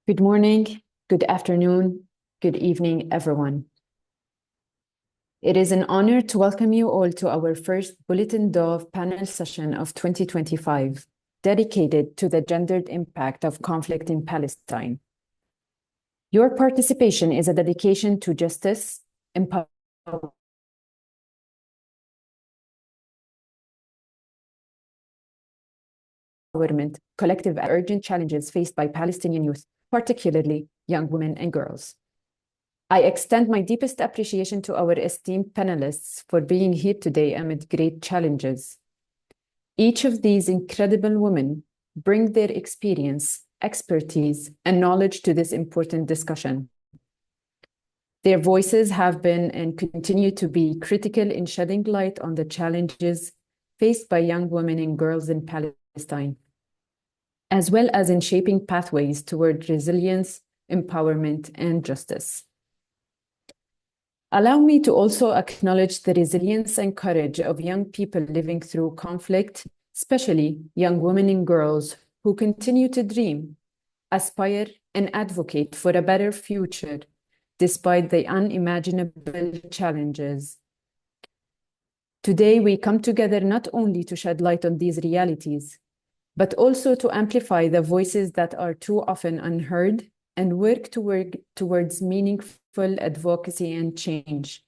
Good morning, good afternoon, good evening, everyone. It is an honor to welcome you all to our first Bulletin Dove panel session of 2025, dedicated to the gendered impact of conflict in Palestine. Your participation is a dedication to justice, empowerment, collective and urgent challenges faced by Palestinian youth, particularly young women and girls. I extend my deepest appreciation to our esteemed panelists for being here today amid great challenges. Each of these incredible women bring their experience, expertise, and knowledge to this important discussion. Their voices have been and continue to be critical in shedding light on the challenges faced by young women and girls in Palestine, as well as in shaping pathways toward resilience, empowerment, and justice. Allow me to also acknowledge the resilience and courage of young people living through conflict, especially young women and girls who continue to dream, aspire, and advocate for a better future despite the unimaginable challenges. Today, we come together not only to shed light on these realities, but also to amplify the voices that are too often unheard and work towards meaningful advocacy and change.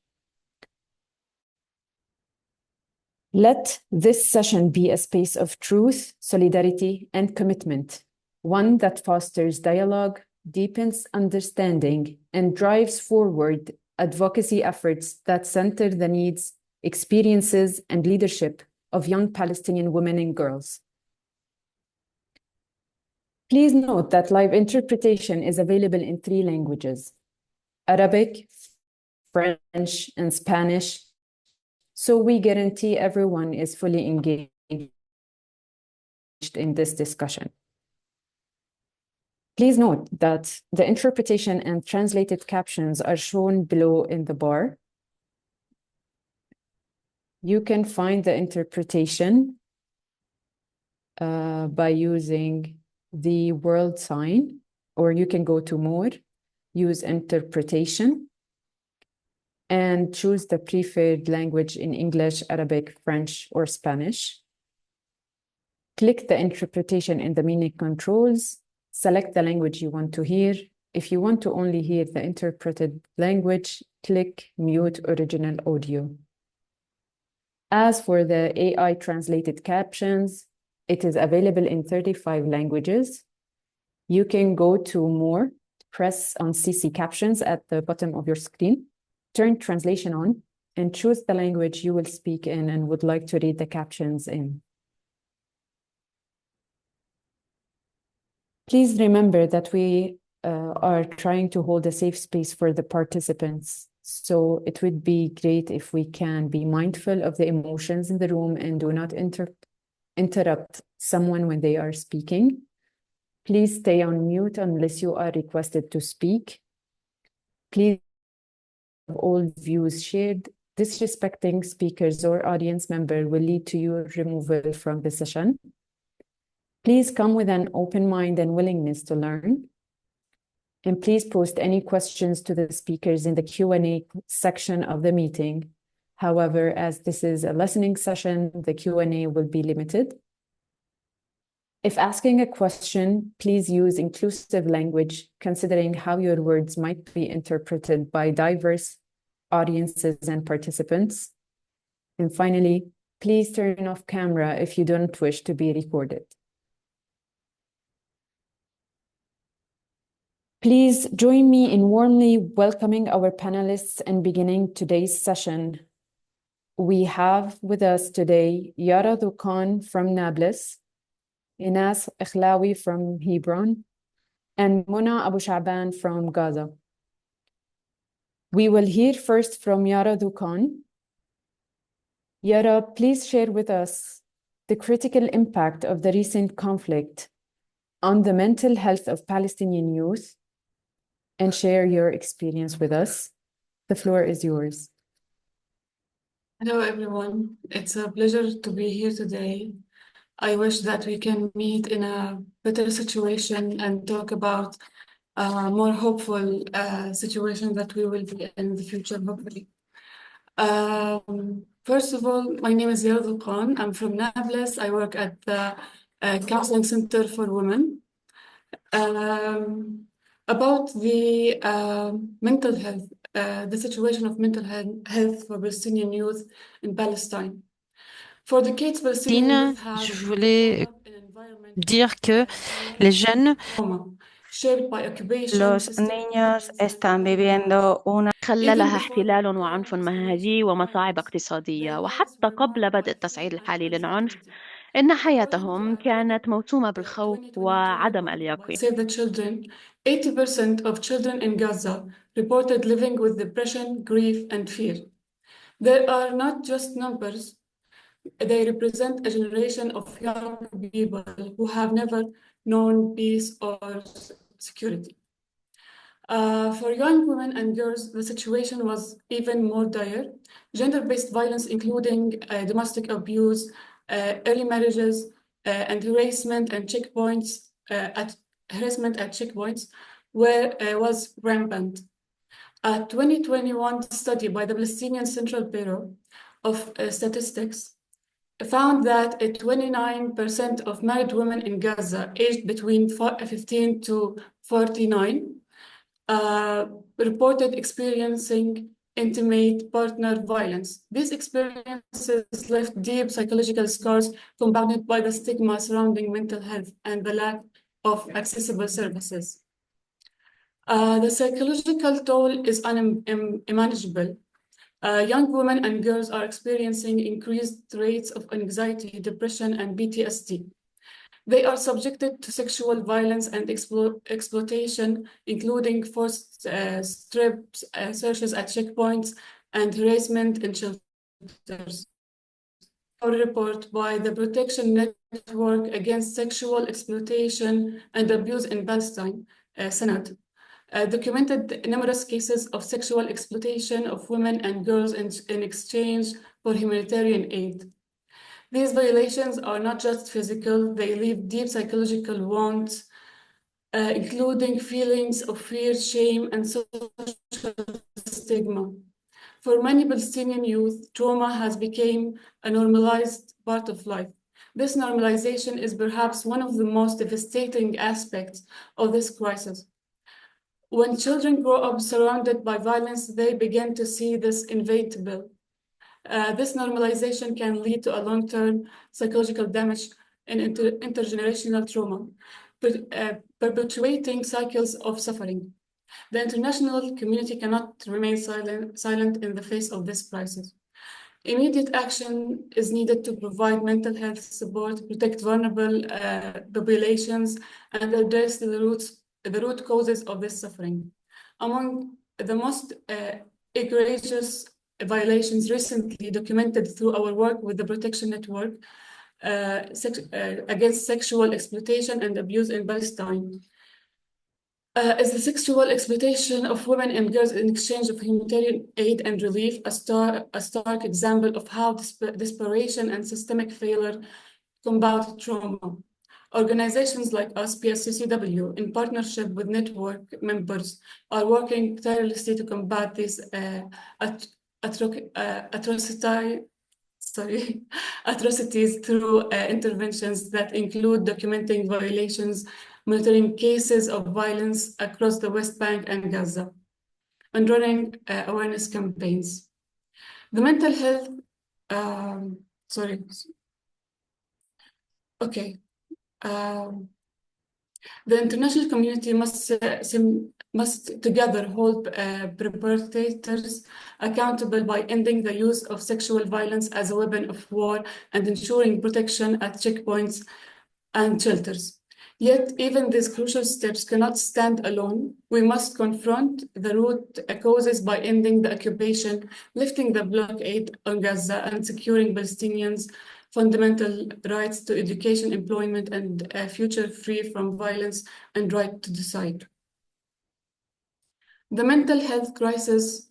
Let this session be a space of truth, solidarity, and commitment, one that fosters dialogue, deepens understanding, and drives forward advocacy efforts that center the needs, experiences, and leadership of young Palestinian women and girls. Please note that live interpretation is available in 3 languages: Arabic, French, and Spanish, so we guarantee everyone is fully engaged in this discussion. Please note that the interpretation and translated captions are shown below in the bar. You can find the interpretation by using the world sign, or you can go to more, use interpretation, and choose the preferred language in English, Arabic, French, or Spanish. Click the interpretation in the menu controls, select the language you want to hear. If you want to only hear the interpreted language, click mute original audio. As for the AI translated captions, it is available in 35 languages. You can go to more, press on CC captions at the bottom of your screen, turn translation on, and choose the language you will speak in and would like to read the captions in. Please remember that we are trying to hold a safe space for the participants. So it would be great if we can be mindful of the emotions in the room and do not interrupt someone when they are speaking. Please stay on mute unless you are requested to speak. Please have all views shared. Disrespecting speakers or audience member will lead to your removal from the session. Please come with an open mind and willingness to learn. And please post any questions to the speakers in the Q&A section of the meeting. However, as this is a listening session, the Q&A will be limited. If asking a question, please use inclusive language, considering how your words might be interpreted by diverse audiences and participants. And finally, please turn off camera if you don't wish to be recorded. Please join me in warmly welcoming our panelists and beginning today's session. We have with us today Yara Thouqan from Nablus, Enas Ikhlawi from Hebron, and Muna Abushaban from Gaza. We will hear first from Yara Thouqan. Yara, please share with us the critical impact of the recent conflict on the mental health of Palestinian youth and share your experience with us. The floor is yours. Hello, everyone. It's a pleasure to be here today. I wish that we can meet in a better situation and talk about more hopeful situation that we will be in the future, hopefully. First of all, my name is Yara Thouqan. I'm from Nablus. I work at the Counseling Center for Women. About the mental health, the situation of mental health for Palestinian youth in Palestine. For decades, Palestinian Palestine, youth have je grown voulais up in an environment dire que les surrounded jeunes, by trauma, shaped by occupation, Los systemic niños violence, and están early marriage. viviendo una Even خللها before the احتلال وعنف escalation منهجي of ومصاعب violence, اقتصادية، their lives وحتى were قبل marked بدء by fear التصعيد and الحالي للعنف uncertainty. إن According to حياتهم a report كانت موسومة in بالخوف 2022 وعدم report by اليقين. Save the Children, 80% of children in Gaza reported living with depression, grief, and fear. They are not just numbers, they represent a generation of young people who have never known peace or security. For young women and girls, the situation was even more dire. Gender-based violence, including domestic abuse, early marriages, and harassment and checkpoints harassment at checkpoints, was rampant. A 2021 study by the Palestinian Central Bureau of Statistics found that 29% of married women in Gaza aged between 15 to 49 reported experiencing intimate partner violence. These experiences left deep psychological scars compounded by the stigma surrounding mental health and the lack of accessible services. The psychological toll is unmanageable. Young women and girls are experiencing increased rates of anxiety, depression, and PTSD. They are subjected to sexual violence and exploitation, including forced strip searches at checkpoints and harassment in shelters. A report by the Protection Network Against Sexual Exploitation and Abuse in Palestine, Senate, documented numerous cases of sexual exploitation of women and girls in exchange for humanitarian aid. These violations are not just physical, they leave deep psychological wounds, including feelings of fear, shame, and social stigma. For many Palestinian youth, trauma has become a normalized part of life. This normalization is perhaps one of the most devastating aspects of this crisis. When children grow up surrounded by violence, they begin to see this inevitable. This normalization can lead to a long-term psychological damage and intergenerational trauma, perpetuating cycles of suffering. The international community cannot remain silent in the face of this crisis. Immediate action is needed to provide mental health support, protect vulnerable populations, and address the root causes of this suffering. Among the most egregious violations recently documented through our work with the Protection Network against sexual exploitation and abuse in Palestine is the sexual exploitation of women and girls in exchange of humanitarian aid and relief, a stark example of how desperation and systemic failure combat trauma. Organizations like us, PSCCW, in partnership with network members, are working tirelessly to combat these atrocities through interventions that include documenting violations, monitoring cases of violence across the West Bank and Gaza, and running awareness campaigns. The mental health, the international community must together hold perpetrators accountable by ending the use of sexual violence as a weapon of war and ensuring protection at checkpoints and shelters. Yet, even these crucial steps cannot stand alone. We must confront the root causes by ending the occupation, lifting the blockade on Gaza, and securing Palestinians' fundamental rights to education, employment, and a future free from violence and right to decide. The mental health crisis,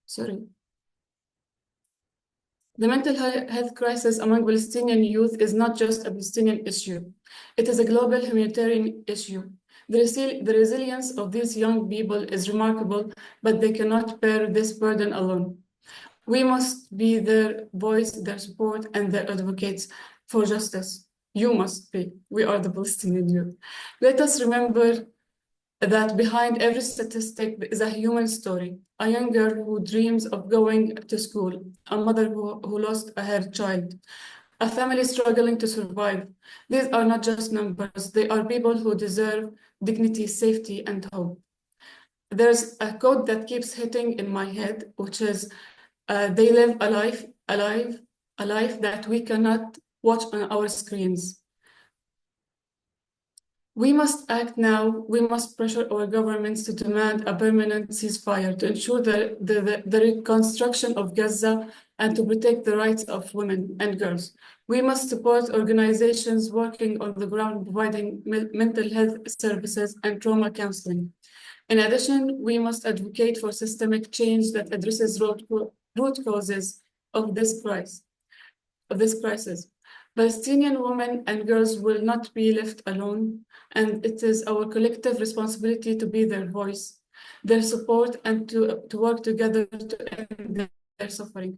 sorry. The mental health crisis among Palestinian youth is not just a Palestinian issue. It is a global humanitarian issue. The resilience of these young people is remarkable, but they cannot bear this burden alone. We must be their voice, their support, and their advocates for justice. You must be. We are the Palestinian youth. Let us remember that behind every statistic is a human story. A young girl who dreams of going to school, a mother who lost her child, a family struggling to survive. These are not just numbers, they are people who deserve dignity, safety, and hope. There's a quote that keeps hitting in my head, which is, they live a life that we cannot watch on our screens. We must act now. We must pressure our governments to demand a permanent ceasefire to ensure the reconstruction of Gaza and to protect the rights of women and girls. We must support organizations working on the ground providing mental health services and trauma counseling. In addition, we must advocate for systemic change that addresses root causes of this crisis. Palestinian women and girls will not be left alone, and it is our collective responsibility to be their voice, their support, and to work together to end their suffering.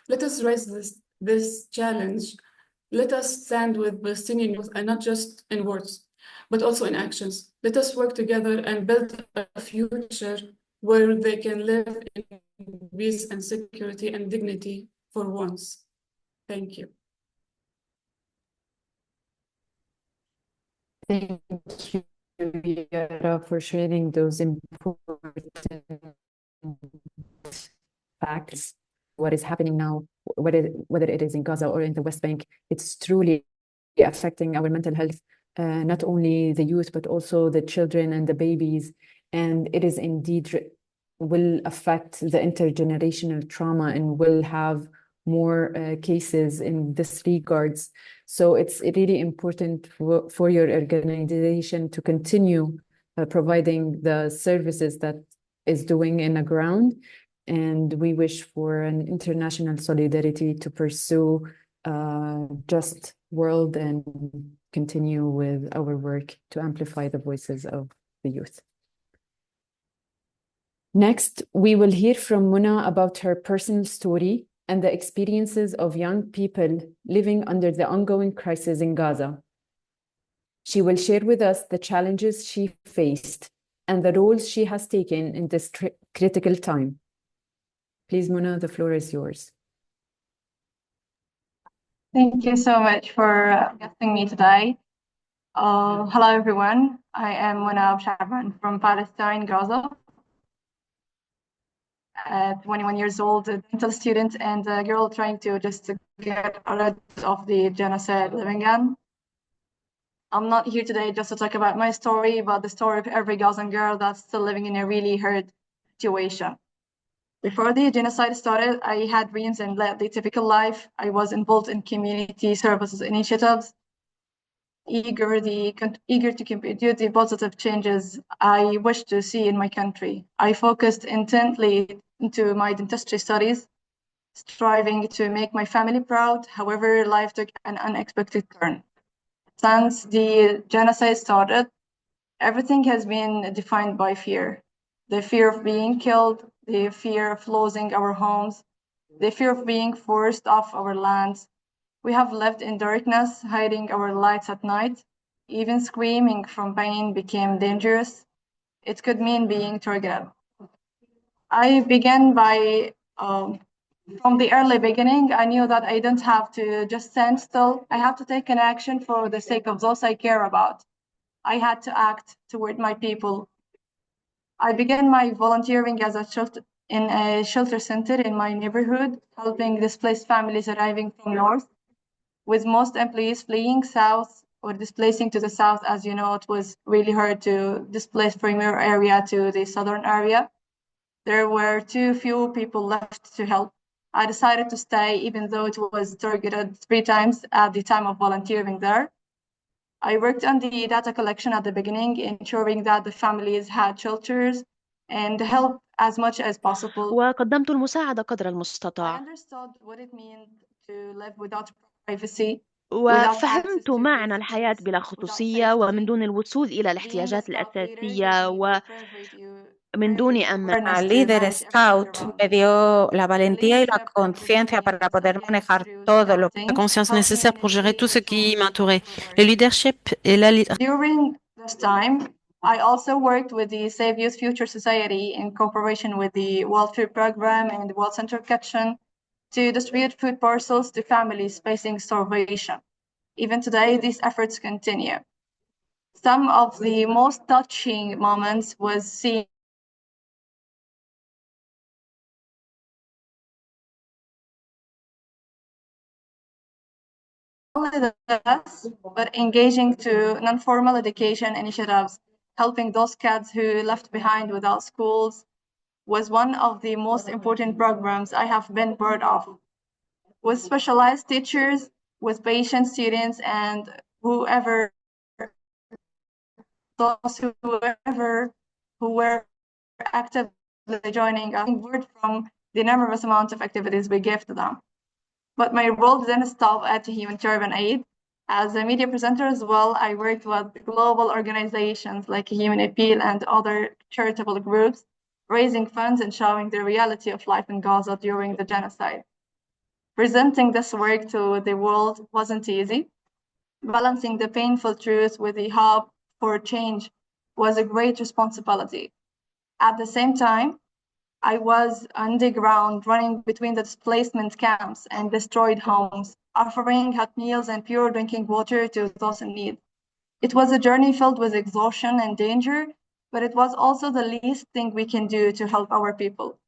Let us raise this challenge. Let us stand with Palestinian youth, and not just in words, but also in actions. Let us work together and build a future where they can live in peace and security and dignity for once. Thank you. Thank you, Yara, for sharing those important facts. What is happening now, whether it is in Gaza or in the West Bank, it's truly affecting our mental health, not only the youth, but also the children and the babies. And it is indeed will affect the intergenerational trauma and will have more cases in this regards. So it's really important for your organization to continue providing the services that is doing in the ground. And we wish for an international solidarity to pursue a just world and continue with our work to amplify the voices of the youth. Next, we will hear from Muna about her personal story and the experiences of young people living under the ongoing crisis in Gaza. She will share with us the challenges she faced and the roles she has taken in this critical time. Please, Muna, the floor is yours. Thank you so much for guesting me today. Hello, everyone. I am Muna Abushaban from Palestine, Gaza. 21 years old, a dental student, and a girl trying to just get rid of the genocide living in. I'm not here today just to talk about my story, but the story of every Gazan girl that's still living in a really hard situation. Before the genocide started, I had dreams and led the typical life. I was involved in community services initiatives, eager to contribute the positive changes I wish to see in my country. I focused intently into my dentistry studies, striving to make my family proud. However, life took an unexpected turn. Since the genocide started, everything has been defined by fear. The fear of being killed, the fear of losing our homes, the fear of being forced off our lands. We have lived in darkness, hiding our lights at night. Even screaming from pain became dangerous. It could mean being targeted. I began by, from the early beginning, I knew that I don't have to just stand still. I have to take an action for the sake of those I care about. I had to act toward my people. I began my volunteering in a shelter center in my neighborhood, helping displaced families arriving from north, with most employees fleeing south or displacing to the south. As you know, it was really hard to displace from your area to the southern area. There were too few people left to help. I decided to stay, even though it was targeted 3 times at the time of volunteering there. I worked on the data collection at the beginning, ensuring that the families had shelters, and help as much as possible. وقدمت المساعدة قدر I المستطاع. understood what it meant to live without privacy, without access وفهمت to معنى الحياة basic بلا needs, without خصوصية ومن safety. دون الوصول إلى Being a الاحتياجات scout leader gave الأساسية me the ومن دون أمن. awareness to Líder manage everything Scout around me me. dio la The valentía y la leadership and conciencia para resilience poder I gained manejar through todo lo, la scouting conscience helped me nécessaire pour gérer tout ce initiate qui all m'entourait. the Le work. leadership et la leadership. During this time, I also worked with the Save Youth Future Society in cooperation with the World Food Program and the World Central Kitchen to distribute food parcels to families facing starvation. Even today, these efforts continue. Some of the most touching moments was seeing only this, but engaging to non-formal education initiatives, helping those kids who left behind without schools, was one of the most important programs I have been part of. With specialized teachers, with patient students, and whoever who were actively joining us, word from the enormous amount of activities we gave to them. But my role didn't stop at humanitarian aid. As a media presenter as well, I worked with global organizations like Human Appeal and other charitable groups, raising funds and showing the reality of life in Gaza during the genocide. Presenting this work to the world wasn't easy. Balancing the painful truth with the hope for change was a great responsibility. At the same time, I was underground, running between the displacement camps and destroyed homes, offering hot meals and pure drinking water to those in need. It was a journey filled with exhaustion and danger, but it was also the least thing we can do to help our people.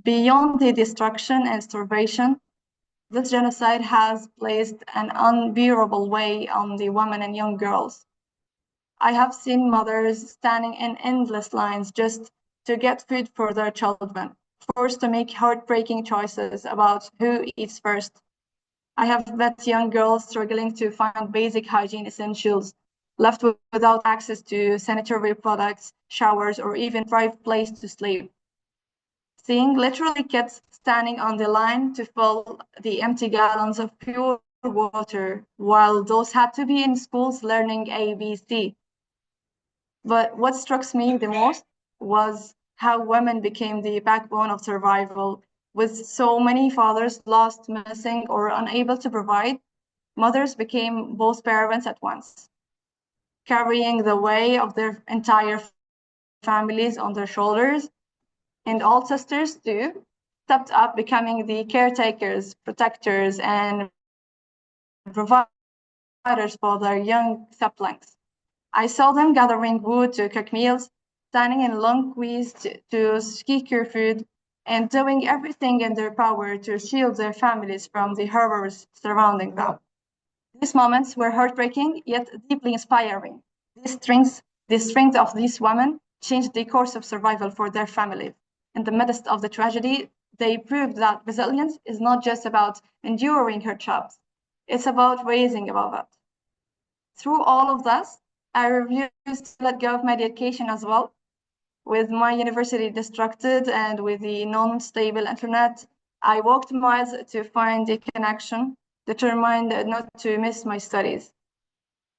Beyond the destruction and starvation, this genocide has placed an unbearable weight on the women and young girls. I have seen mothers standing in endless lines just to get food for their children, forced to make heartbreaking choices about who eats first. I have met young girls struggling to find basic hygiene essentials, left without access to sanitary products, showers, or even a private place to sleep. Seeing literally kids standing on the line to fill the empty gallons of pure water, while those had to be in schools learning ABC. But what struck me the most was how women became the backbone of survival. With so many fathers lost, missing, or unable to provide, mothers became both parents at once, carrying the weight of their entire families on their shoulders. And all sisters too stepped up, becoming the caretakers, protectors, and providers for their young siblings. I saw them gathering wood to cook meals, standing in long queues to secure food, and doing everything in their power to shield their families from the horrors surrounding them. These moments were heartbreaking, yet deeply inspiring. The strength of these women changed the course of survival for their families. In the midst of the tragedy, they proved that resilience is not just about enduring hardships, it's about raising above it. Through all of this, I refused to let go of my education as well. With my university distracted and with the non-stable internet, I walked miles to find a connection, determined not to miss my studies.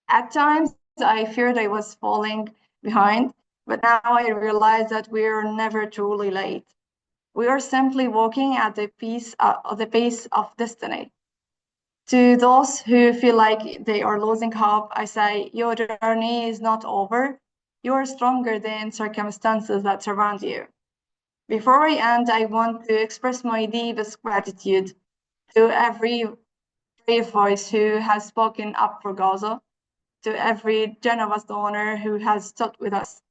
At times, I feared I was falling behind, but now I realize that we're never truly late. We are simply walking at the pace of destiny. To those who feel like they are losing hope, I say your journey is not over. You are stronger than circumstances that surround you. Before I end, I want to express my deepest gratitude to every brave voice who has spoken up for Gaza, to every generous donor who has stood with us,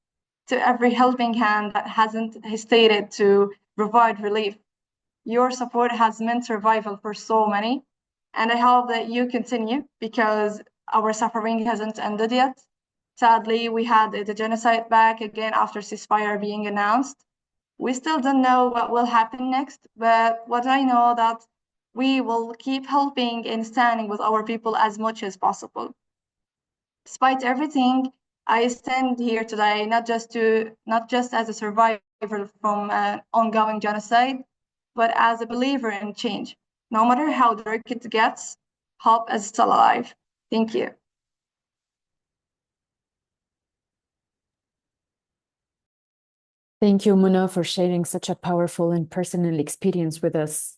to every helping hand that hasn't hesitated to provide relief. Your support has meant survival for so many, and I hope that you continue because our suffering hasn't ended yet. Sadly, we had the genocide back again after ceasefire being announced. We still don't know what will happen next, but what I know that we will keep helping and standing with our people as much as possible. Despite everything, I stand here today not just as a survivor from an ongoing genocide, but as a believer in change. No matter how dark it gets, hope is still alive. Thank you. Thank you, Muna, for sharing such a powerful and personal experience with us.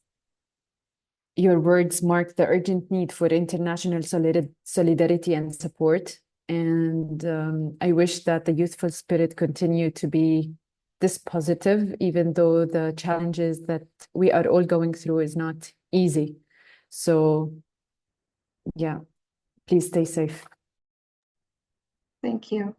Your words mark the urgent need for international solidarity and support. And I wish that the youthful spirit continue to be this positive, even though the challenges that we are all going through is not easy. So, yeah, please stay safe. Thank you.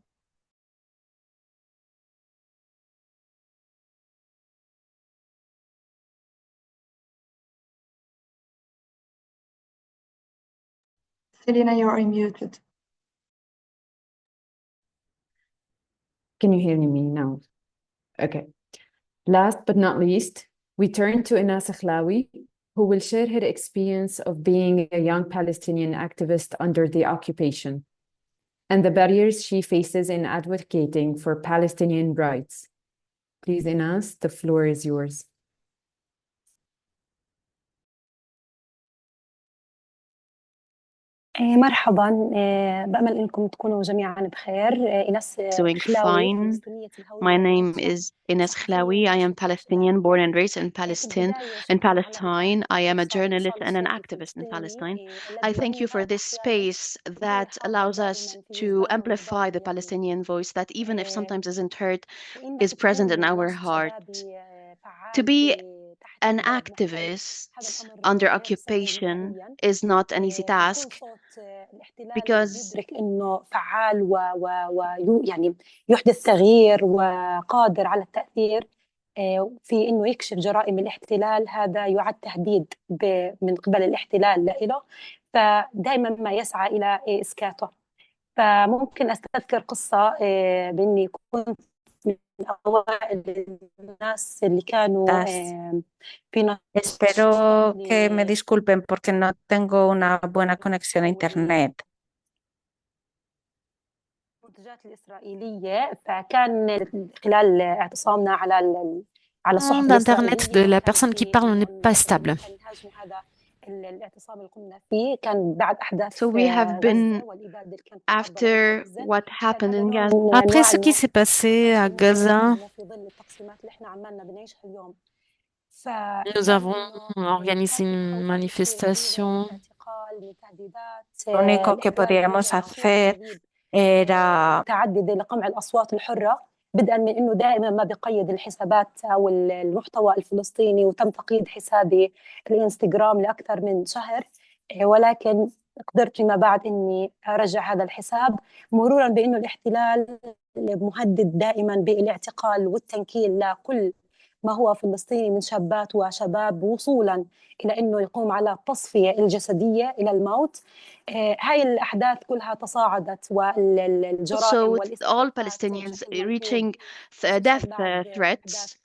Selina, you are muted. Can you hear me now? Okay. Last but not least, we turn to Enas Ikhlawi, who will share her experience of being a young Palestinian activist under the occupation and the barriers she faces in advocating for Palestinian rights. Please, Enas, the floor is yours. مرحبا، بأمل إنكم تكونوا جميعا بخير. إيناس Doing إخلاوي fine. فلسطينية الهوية My name والعيش. is Enas Ikhlawi. I am Palestinian, born and raised in Palestine. I am a journalist and an activist in Palestine. I thank you for this space that allows us to amplify the Palestinian voice that, even if sometimes isn't heard, is present in our heart. To be an activist under occupation is not an easy task because يدرك إنه فعال يعني يحدث تغيير وقادر على التأثير في إنه يكشف جرائم الاحتلال. هذا يعد تهديد من قبل الاحتلال له، فدائما ما يسعى إلى إسكاته. فممكن أستذكر قصة بإني كنت من أوائل الناس اللي كانوا في Espero que me disculpen porque no tengo una buena conexión a internet. المنتجات الإسرائيلية. فكان خلال اعتصامنا على الصحف D'Internet de la personne qui parle n'est pas stable. so we have been, after what happened in Gaza, Après ce qui s'est passé à Gaza, nous avons organisé une manifestation. Lo único que podíamos hacer era متعددة لقمع الأصوات الحرة، بدءا من إنه دائما ما بقيد الحسابات أو المحتوى الفلسطيني، وتم تقييد حسابي الإنستغرام لأكثر من شهر، ولكن قدرت فيما بعد إني أرجع هذا الحساب، مرورا بإنه الاحتلال مهدد دائما بالاعتقال والتنكيل لكل ما هو فلسطيني من شابات وشباب، وصولا إلى إنه يقوم على التصفية الجسدية إلى الموت. هاي الأحداث كلها تصاعدت، والجرائم also with all Palestinians reaching death threats.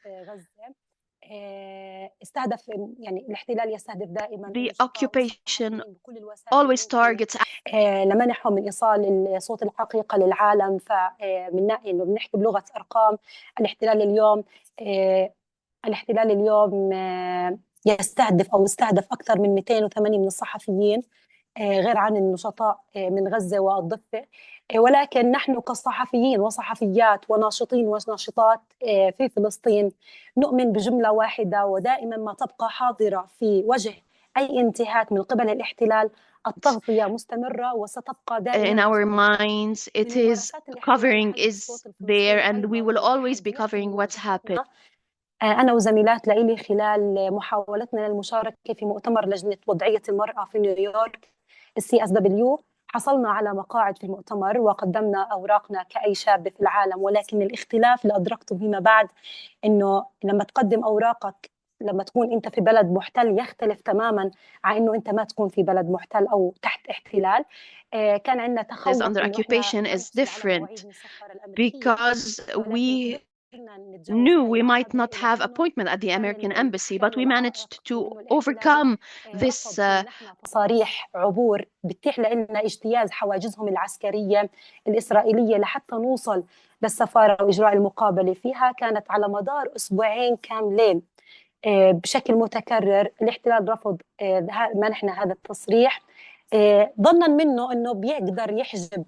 استهدف يعني الاحتلال يستهدف دائما The occupation always targets لمنحهم من إيصال صوت الحقيقة للعالم. فمن إنه بنحكي بلغة أرقام، الاحتلال اليوم يستهدف أو استهدف أكثر من 208 من الصحفيين، غير عن النشطاء من غزة والضفة. ولكن نحن كصحفيين وصحفيات وناشطين وناشطات في فلسطين نؤمن بجملة واحدة ودائما ما تبقى حاضرة في وجه أي انتهاك من قبل الاحتلال: التغطية مستمرة وستبقى دائما. in our minds. It is covering is there and we will always be covering what's happened. أنا وزميلات لإلي خلال محاولتنا للمشاركة في مؤتمر لجنة وضعية المرأة في نيويورك PSCCW حصلنا على مقاعد في المؤتمر وقدمنا أوراقنا كأي شاب في العالم. ولكن الاختلاف اللي أدركته فيما بعد إنه لما تقدم أوراقك لما تكون أنت في بلد محتل يختلف تماما عن إنه أنت ما تكون في بلد محتل أو تحت احتلال. كان عندنا تخوف under occupation is different because we knew we might not have appointment at the American embassy, but we managed to overcome this تصاريح عبور بتتيح لنا اجتياز حواجزهم العسكرية الإسرائيلية لحتى نوصل للسفارة وإجراء المقابلة فيها. كانت على مدار أسبوعين كاملين بشكل متكرر الاحتلال رفض منحنا هذا التصريح ظنا منه أنه بيقدر يحجب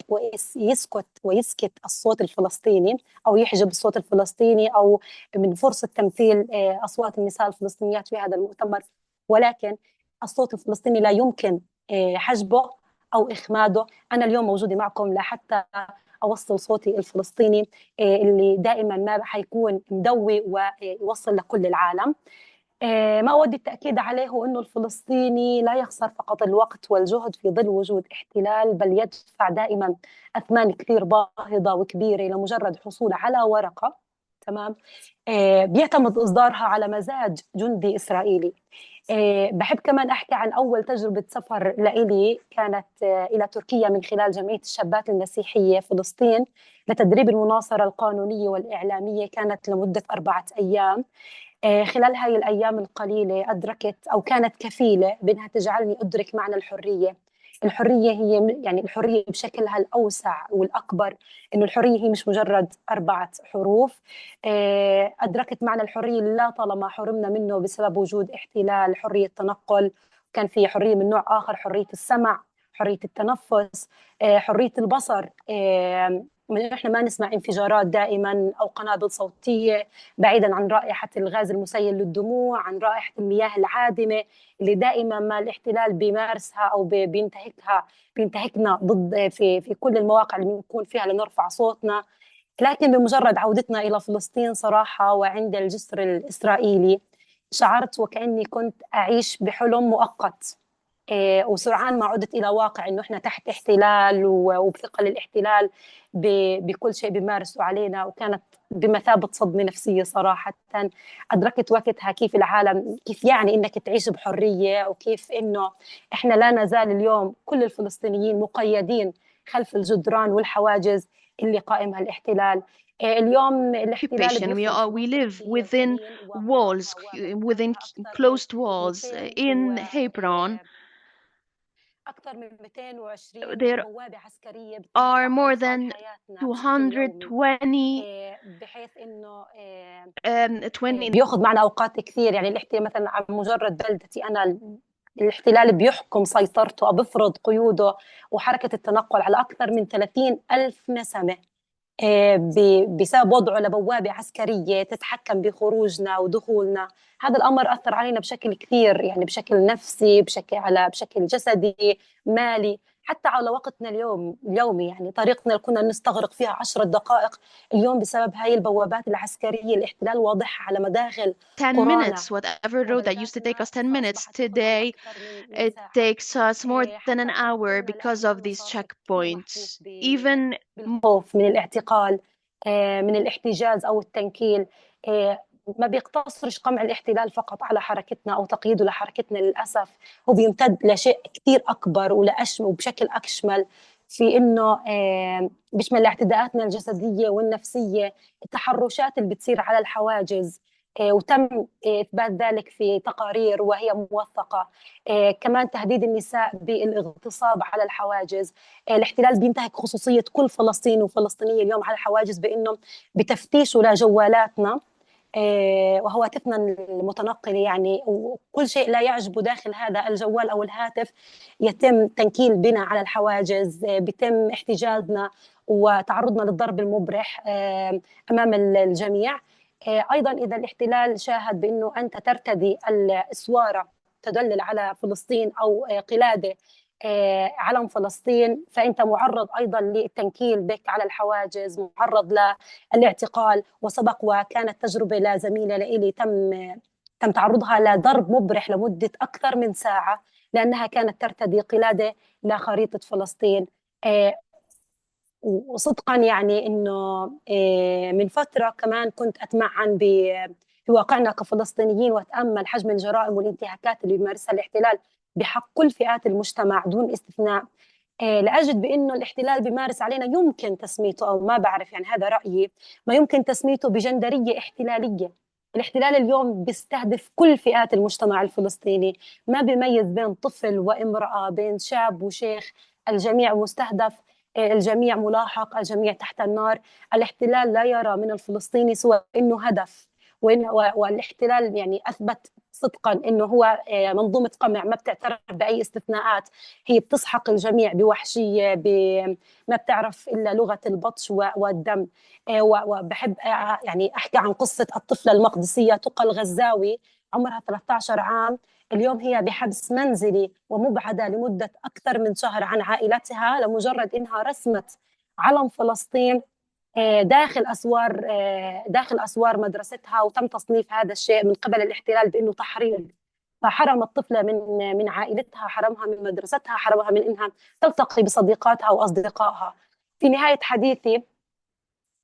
ويسكت الصوت الفلسطيني أو يحجب الصوت الفلسطيني أو من فرصة تمثيل أصوات النساء الفلسطينيات في هذا المؤتمر، ولكن الصوت الفلسطيني لا يمكن حجبه أو إخماده. أنا اليوم موجودة معكم لحتى أوصل صوتي الفلسطيني اللي دائما ما حيكون مدوي ويوصل لكل العالم. ما أود التأكيد عليه هو أنه الفلسطيني لا يخسر فقط الوقت والجهد في ظل وجود احتلال، بل يدفع دائما أثمان كثير باهظة وكبيرة لمجرد حصول على ورقة تمام بيعتمد إصدارها على مزاج جندي إسرائيلي. بحب كمان أحكي عن أول تجربة سفر لإلي كانت إلى تركيا من خلال جمعية الشابات المسيحية فلسطين لتدريب المناصرة القانونية والإعلامية. كانت لمدة 4 أيام. خلال هاي الأيام القليلة أدركت أو كانت كفيلة بأنها تجعلني أدرك معنى الحرية. الحرية هي يعني الحرية بشكلها الأوسع والأكبر، إنه الحرية هي مش مجرد 4 حروف. أدركت معنى الحرية لا طالما حرمنا منه بسبب وجود احتلال. حرية تنقل، كان في حرية من نوع آخر، حرية السمع، حرية التنفس، حرية البصر، من إحنا ما نسمع انفجارات دائما أو قنابل صوتية، بعيدا عن رائحة الغاز المسيل للدموع، عن رائحة المياه العادمة اللي دائما ما الاحتلال بيمارسها أو بينتهكنا ضد في كل المواقع اللي بنكون فيها لنرفع صوتنا. لكن بمجرد عودتنا إلى فلسطين صراحة وعند الجسر الإسرائيلي شعرت وكأني كنت أعيش بحلم مؤقت، وسرعان ما عدت إلى واقع إنه إحنا تحت احتلال وبثقل الاحتلال بكل شيء بيمارسوا علينا، وكانت بمثابة صدمة نفسية صراحة. أدركت وقتها كيف العالم، كيف يعني إنك تعيش بحرية، وكيف إنه إحنا لا نزال اليوم كل الفلسطينيين مقيدين خلف الجدران والحواجز اللي قائمها الاحتلال. اليوم الاحتلال we live within walls, within closed walls in Hebron. There are more than 220 بياخذ معنا أوقات كثير. يعني الاحتلال مثلا على مجرد بلدتي أنا الاحتلال بيحكم سيطرته أو بفرض قيوده وحركة التنقل على أكثر من 30,000 نسمة بسبب وضعه لبوابة عسكرية تتحكم بخروجنا ودخولنا. هذا الأمر أثر علينا بشكل كثير، يعني بشكل نفسي، بشكل جسدي، مالي، حتى على وقتنا اليومي. يعني طريقنا اللي كنا نستغرق فيها 10 دقائق اليوم بسبب هاي البوابات العسكرية. الاحتلال واضحها على مداخل 10 minutes, whatever road that used to take us 10 minutes, today it takes us more than an hour because of these checkpoints. Even خوف من الاعتقال، من الاحتجاز أو التنكيل. ما بيقتصرش قمع الاحتلال فقط على حركتنا أو تقييده لحركتنا، للأسف هو بيمتد لشيء كتير أكبر وبشكل أكشمل، في إنه بيشمل اعتداءاتنا الجسدية والنفسية، التحرشات اللي بتصير على الحواجز، وتم إثبات ذلك في تقارير وهي موثقة. كمان تهديد النساء بالاغتصاب على الحواجز. الاحتلال بينتهك خصوصية كل فلسطيني وفلسطينية اليوم على الحواجز بأنه بتفتيشه لجوالاتنا وهواتفنا المتنقلة، يعني وكل شيء لا يعجبه داخل هذا الجوال أو الهاتف يتم تنكيل بنا على الحواجز، بيتم احتجازنا وتعرضنا للضرب المبرح أمام الجميع. أيضا إذا الاحتلال شاهد بأنه أنت ترتدي الإسوارة تدلل على فلسطين أو قلادة علم فلسطين، فأنت معرض أيضا للتنكيل بك على الحواجز، معرض للاعتقال. وسبق وكانت تجربة لزميلة لإلي تم تعرضها لضرب مبرح لمدة أكثر من ساعة لأنها كانت ترتدي قلادة لخريطة فلسطين. وصدقا يعني إنه من فترة كمان كنت أتمعن في واقعنا كفلسطينيين وأتأمل حجم الجرائم والانتهاكات اللي بيمارسها الاحتلال بحق كل فئات المجتمع دون استثناء. لأجد بأنه الاحتلال بيمارس علينا يمكن تسميته، أو ما بعرف يعني هذا رأيي، ما يمكن تسميته بجندرية احتلالية. الاحتلال اليوم بيستهدف كل فئات المجتمع الفلسطيني، ما بيميز بين طفل وامرأة، بين شاب وشيخ، الجميع مستهدف، الجميع ملاحق، الجميع تحت النار. الاحتلال لا يرى من الفلسطيني سوى أنه هدف، والاحتلال يعني أثبت صدقا أنه هو منظومة قمع ما بتعترف بأي استثناءات، هي بتسحق الجميع بوحشية، ما بتعرف إلا لغة البطش والدم. وبحب يعني أحكي عن قصة الطفلة المقدسية تقى الغزاوي، عمرها 13 عام، اليوم هي بحبس منزلي ومبعدة لمدة أكثر من شهر عن عائلتها لمجرد إنها رسمت علم فلسطين داخل أسوار مدرستها، وتم تصنيف هذا الشيء من قبل الاحتلال بأنه تحريض. فحرم الطفلة من عائلتها، حرمها من مدرستها، حرمها من إنها تلتقي بصديقاتها وأصدقائها. في نهاية حديثي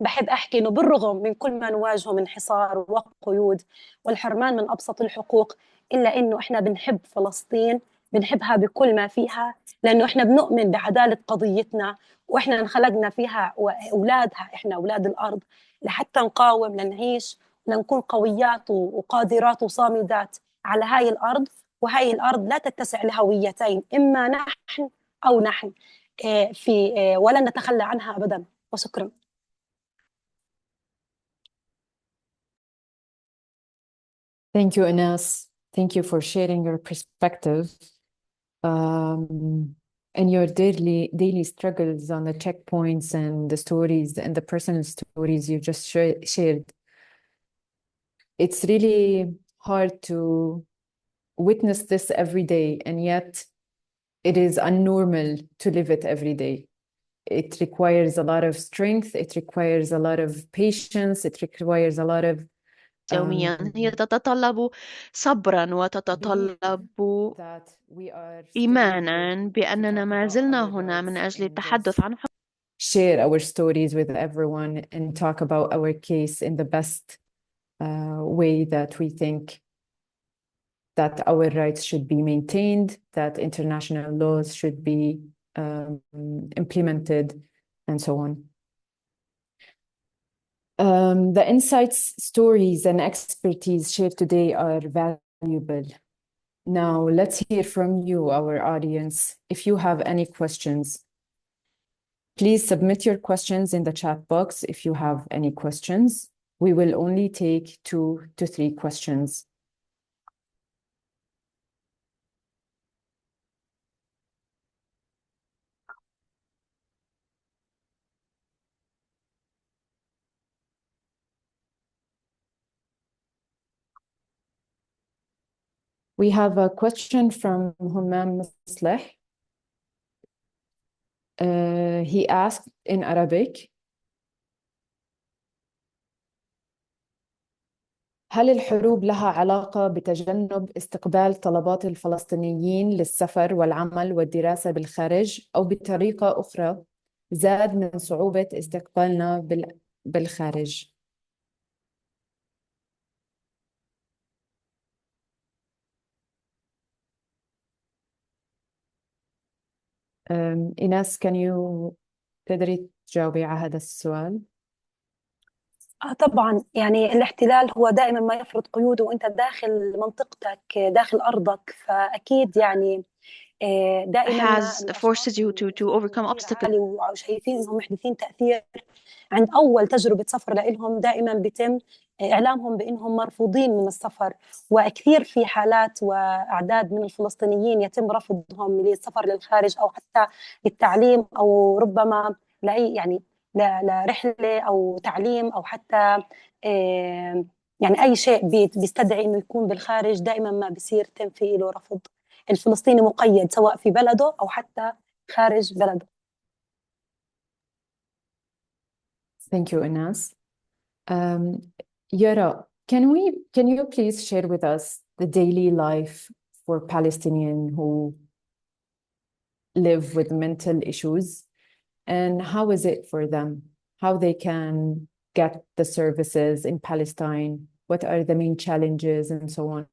بحب أحكي إنه بالرغم من كل ما نواجهه من حصار وقيود والحرمان من أبسط الحقوق، إلا إنه إحنا بنحب فلسطين، بنحبها بكل ما فيها، لأنه إحنا بنؤمن بعدالة قضيتنا، وإحنا انخلقنا فيها وأولادها، إحنا أولاد الأرض، لحتى نقاوم، لنعيش، لنكون قويات وقادرات وصامدات على هاي الأرض. وهاي الأرض لا تتسع لهويتين، إما نحن أو نحن، ولن نتخلى عنها أبدا. وشكرا. Thank you, Enas. Thank you for sharing your perspective and your daily struggles on the checkpoints and the stories and the personal stories you just shared. It's really hard to witness this every day, and yet it is unnormal to live it every day. It requires a lot of strength. It requires a lot of patience. It requires a lot of يوميا. هي تتطلب صبرا وتتطلب that we are still إيمانا here to بأننا talk ما about زلنا our هنا من rights أجل and التحدث عن حقوق. share our stories with everyone and talk about our case in the best way that we think that our rights should be maintained, that international laws should be implemented, and so on. The insights, stories, and expertise shared today are valuable. Now, let's hear from you, our audience. If you have any questions, please submit your questions in the chat box. If you have any questions, we will only take 2 to 3 questions. We have a question from Humam Masleh. He asked in Arabic, هل الحروب لها علاقة بتجنب استقبال طلبات الفلسطينيين للسفر والعمل والدراسة بالخارج، أو بطريقة أخرى زاد من صعوبة استقبالنا بالخارج؟ إيناس، تقدري تجاوبي على هذا السؤال؟ طبعا، يعني الاحتلال هو دائما ما يفرض قيوده وانت داخل منطقتك، داخل ارضك، فاكيد يعني دائما has forced you to overcome obstacles. وشايفين انهم محدثين تاثير. عند اول تجربه سفر لهم دائما بيتم اعلامهم بانهم مرفوضين من السفر، وكثير في حالات واعداد من الفلسطينيين يتم رفضهم للسفر للخارج او حتى للتعليم، او ربما لاي يعني لرحله او تعليم، او حتى يعني اي شيء بيستدعي انه يكون بالخارج، دائما ما بيصير تم فيه له رفض. الفلسطيني مقيد سواء في بلده او حتى خارج بلده. Thank you, Enas. Yara, can you please share with us the daily life for Palestinians who live with mental issues, and how is it for them? How they can get the services in Palestine? What are the main challenges and so on?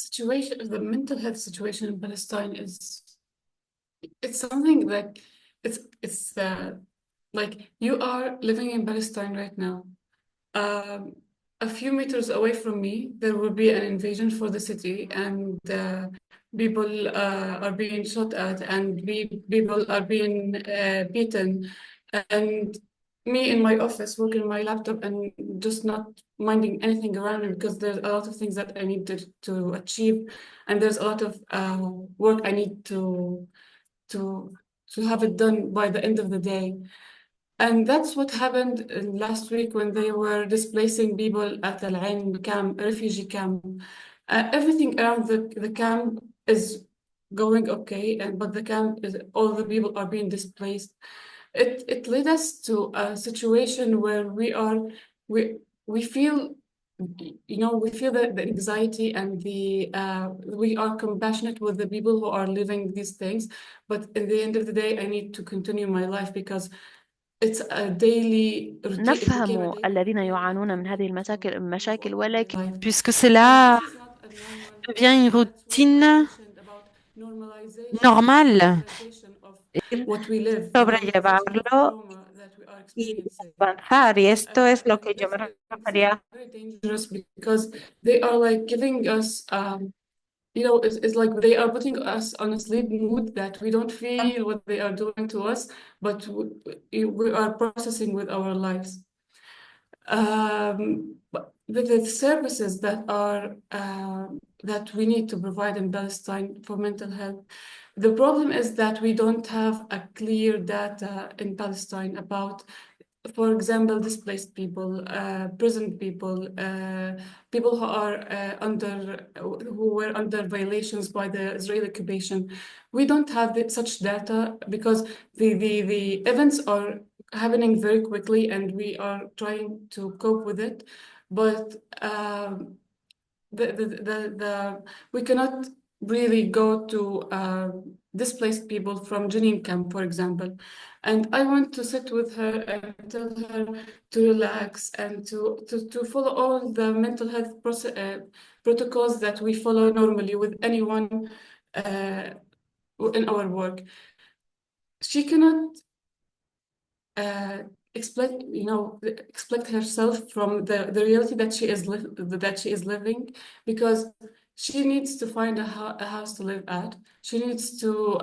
situation, the mental health situation in Palestine it's something like it's like you are living in Palestine right now. A few meters away from me, there will be an invasion for the city, and people are being shot at, and people are being beaten, and me in my office working my laptop and just not minding anything around me because there's a lot of things that I need to achieve, and there's a lot of work I need to have it done by the end of the day. And that's what happened last week when they were displacing people at Al Ain camp, refugee camp. Everything around the camp is going okay, but the camp is all the people are being displaced. It led us to a situation where we feel we feel the anxiety and we are compassionate with the people who are living these things, but at the end of the day, I need to continue my life because it's a daily routine. It became a نفهم daily الذين routine يعانون من هذه المشاكل ولكن life. Puisque cela This is not a normal devient une and that's what I routine mentioned about normalization normale of what we live, the normalization of sobrellevarlo trauma that we are y experiencing. avanzar. Y esto es lo And que yo me this is refería. very dangerous because they are like giving us it's like they are putting us on a sleep mood that we don't feel what they are doing to us, but we are processing with our lives. But the services that are that we need to provide in Palestine for mental health, the problem is that we don't have a clear data in Palestine about, for example, displaced people, prison people, people who are who were under violations by the Israeli occupation. We don't have such data because the events are happening very quickly and we are trying to cope with it. But we cannot really go to displaced people from Jenin camp, for example. And I want to sit with her and tell her to relax and to follow all the mental health protocols that we follow normally with anyone in our work. She cannot explain herself from the reality that she is living, because she needs to find a house to live at. She needs to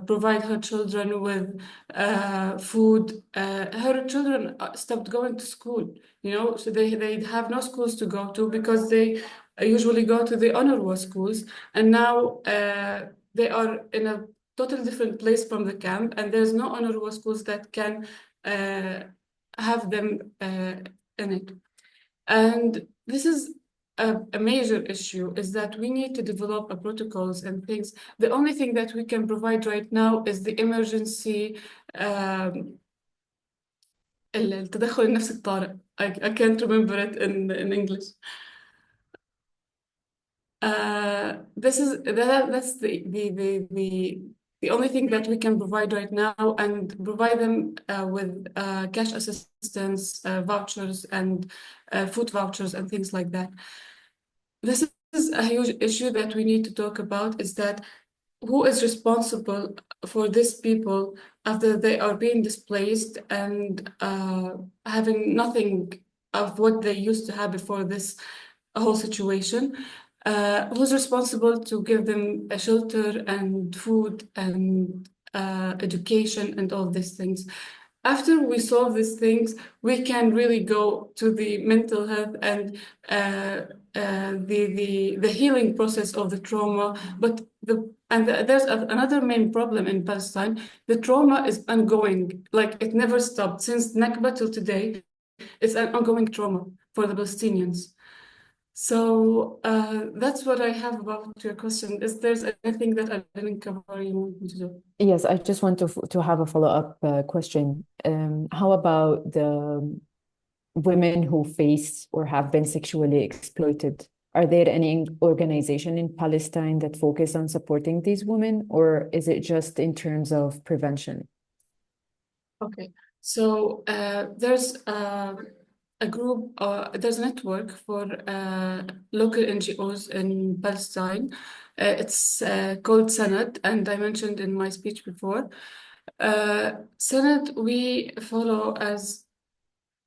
provide her children with food. Her children stopped going to school, so they have no schools to go to because they usually go to the UNRWA schools, and now they are in a totally different place from the camp, and there's no UNRWA schools that can have them in it. And this is a major issue, is that we need to develop protocols and things. The only thing that we can provide right now is the emergency التدخل النفسي الطارئ. I can't remember it in English. That's the only thing that we can provide right now, and provide them with cash assistance, vouchers, and food vouchers, and things like that. This is a huge issue that we need to talk about, is that who is responsible for these people after they are being displaced and having nothing of what they used to have before this whole situation. Who's responsible to give them a shelter and food and education and all these things? After we solve these things, we can really go to the mental health and the healing process of the trauma. But there's another main problem in Palestine. The trauma is ongoing, like it never stopped since Nakba till today. It's an ongoing trauma for the Palestinians. So that's what I have about your question. Is there anything that I didn't cover you want me to do? Yes, I just want to have a follow-up question. How about the women who face or have been sexually exploited? Are there any organization in Palestine that focus on supporting these women, or is it just in terms of prevention? Okay, so there's a group, there's a network for local NGOs in Palestine. It's called Sanad, and I mentioned in my speech before. Sanad, we follow as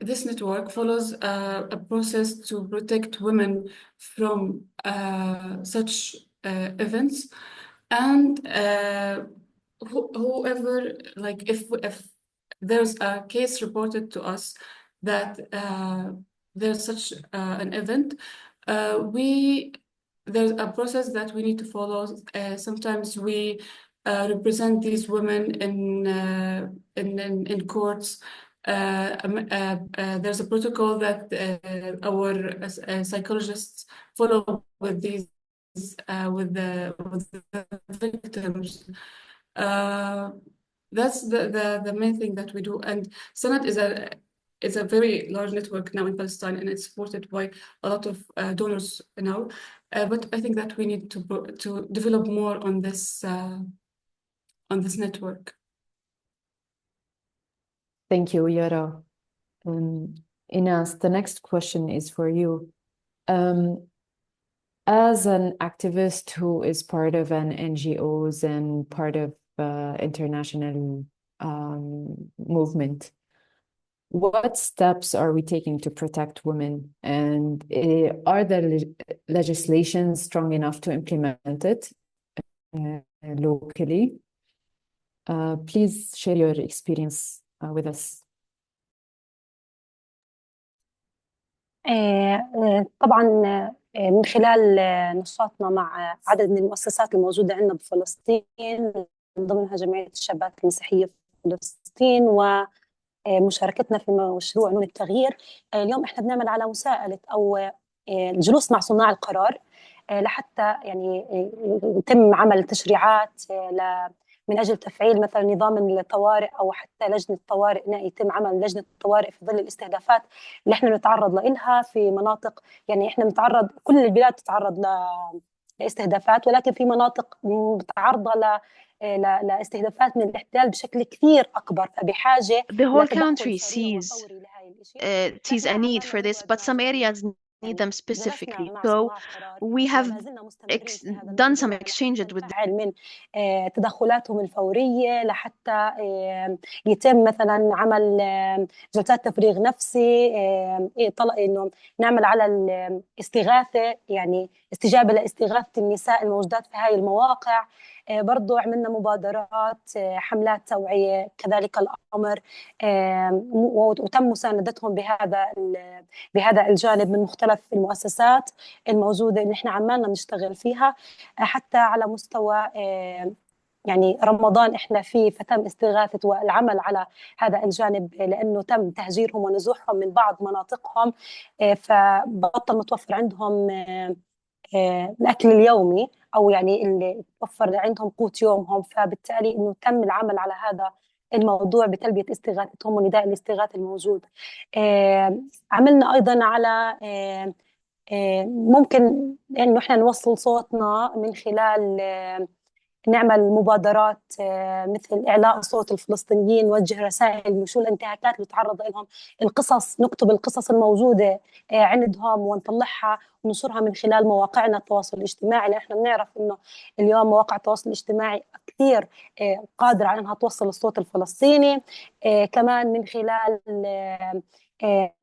this network follows a process to protect women from such events, and whoever, like, if there's a case reported to us that there's such an event, there's a process that we need to follow. Sometimes we represent these women in courts. There's a protocol that our psychologists follow with these with the victims. That's the main thing that we do. And Sanad is a very large network now in Palestine, and it's supported by a lot of donors now. But I think that we need to develop more on this network. Thank you, Yara. Enas, the next question is for you. As an activist who is part of an NGOs and part of international movement, what steps are we taking to protect women? And are the legislations strong enough to implement it locally? Please share your experience with us. طبعا من خلال نشاطنا مع عدد من المؤسسات الموجودة عندنا بفلسطين، من ضمنها جمعية الشابات المسيحية في فلسطين ومشاركتنا في مشروع نون التغيير. اليوم احنا بنعمل على مساءلة أو الجلوس مع صناع القرار لحتى يعني يتم عمل تشريعات من أجل تفعيل مثلا نظام الطوارئ أو حتى لجنة طوارئ، يتم عمل لجنة طوارئ في ظل الاستهدافات اللي احنا نتعرض لها في مناطق، يعني احنا نتعرض، كل البلاد تتعرض لاستهدافات، ولكن في مناطق متعرضة لاستهدافات من الاحتلال بشكل كثير أكبر، فبحاجة The whole country sees a need for this, but some areas need them specifically. So we have done some exchanges with من تدخلاتهم الفورية لحتى يتم مثلا عمل جلسات تفريغ نفسي، إنه نعمل على الاستغاثة، يعني استجابة لاستغاثة النساء الموجودات في هاي المواقع. برضو عملنا مبادرات، حملات توعية كذلك الأمر، وتم مساندتهم بهذا الجانب من مختلف المؤسسات الموجودة اللي احنا عمالنا نشتغل فيها. حتى على مستوى يعني رمضان احنا فيه، فتم استغاثة والعمل على هذا الجانب لأنه تم تهجيرهم ونزوحهم من بعض مناطقهم، فبطل متوفر عندهم الأكل اليومي أو يعني اللي توفر عندهم قوت يومهم، فبالتالي إنه تم العمل على هذا الموضوع بتلبية استغاثتهم ونداء الاستغاثة الموجود. عملنا أيضا على ممكن إنه إحنا نوصل صوتنا من خلال نعمل مبادرات مثل إعلاء صوت الفلسطينيين، نوجه رسائل شو الانتهاكات اللي تعرض لهم، القصص، نكتب القصص الموجودة عندهم ونطلعها وننشرها من خلال مواقعنا التواصل الاجتماعي، لأن احنا بنعرف إنه اليوم مواقع التواصل الاجتماعي كثير قادرة على أنها توصل الصوت الفلسطيني. كمان من خلال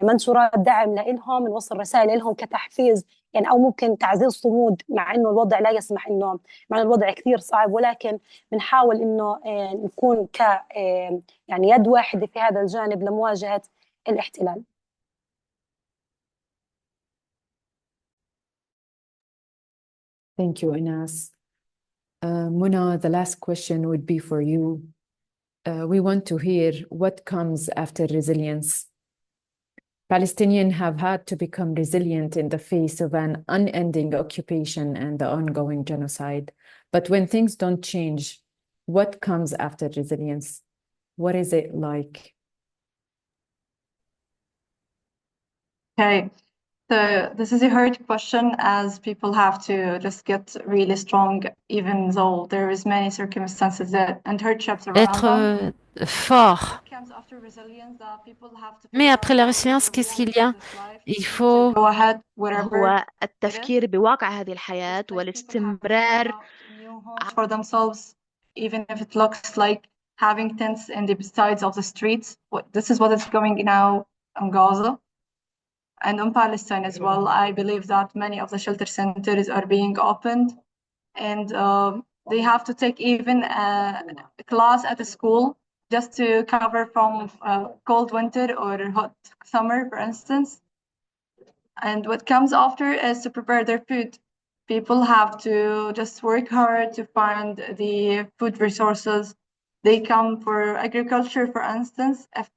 منشورات دعم لهم، نوصل رسائل لهم كتحفيز، يعني أو ممكن تعزيز صمود، مع إنه الوضع لا يسمح، إنه مع الوضع كثير صعب، ولكن بنحاول إنه نكون يعني يد واحدة في هذا الجانب لمواجهة الاحتلال. Thank you, Enas. Muna, the last question would be for you. We want to hear what comes after resilience. Palestinians have had to become resilient in the face of an unending occupation and the ongoing genocide. But when things don't change, what comes after resilience? What is it like? Okay. So this is a hard question, as people have to just get really strong, even though there is many circumstances that and hardships around Être them. fort. What comes after resilience, that people have to Mais figure après out la that résilience, what's the qu'est-ce qu'il y reality of a? this life Il and to faut go ahead whatever هو it is. التفكير بواقع هذه الحياة Just like people have to find والاستمرار out new homes for themselves, even if it looks like having tents in the sides of the streets. This is what is going now in Gaza and in Palestine as well. I believe that many of the shelter centers are being opened, and they have to take even a class at a school just to cover from cold winter or hot summer, for instance. And what comes after is to prepare their food. People have to just work hard to find the food resources. They come for agriculture, for instance. If,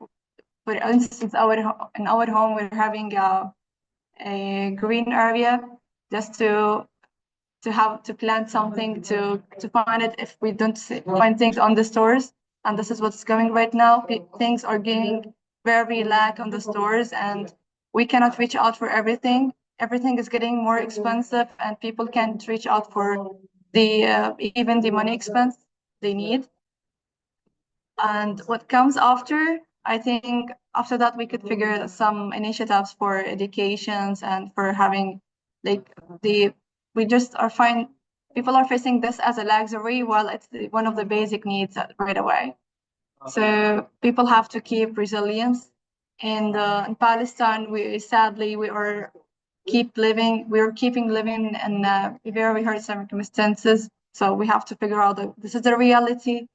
for instance, in our home, we're having a green area just to have to plant something to find it if we don't find things on the stores. And this is what's going right now. Things are getting very lack on the stores, and we cannot reach out for everything. Everything is getting more expensive, and people can't reach out for the even the money expense they need. And what comes after, I think after that we could figure some initiatives for educations and for having like we just are fine. People are facing this as a luxury while it's one of the basic needs right away. So people have to keep resilience. And in Palestine, we are keeping living in very hard circumstances. So we have to figure out that this is the reality,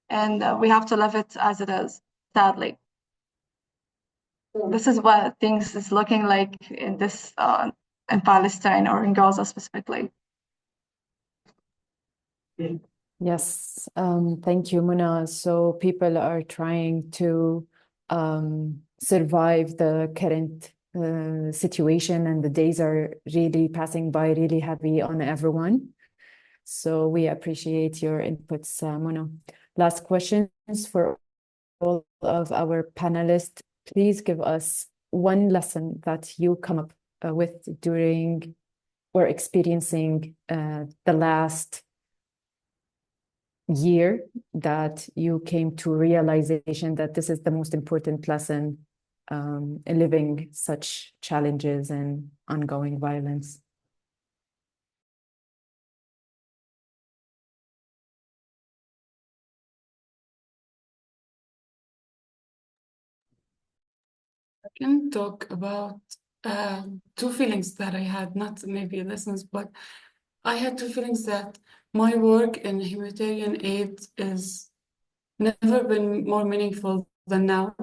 and we have to live it as it is, sadly. This is what things is looking like in this in Palestine or in Gaza specifically. Yes, thank you, Muna. So people are trying to survive the current situation, and the days are really passing by really heavy on everyone. So we appreciate your inputs, Muna. Last questions for all of our panelists. Please give us one lesson that you come up with during or experiencing the last year, that you came to realization that this is the most important lesson in living such challenges and ongoing violence. I can talk about two feelings that I had, not maybe lessons, but I had two feelings that my work in humanitarian aid is never been more meaningful than now.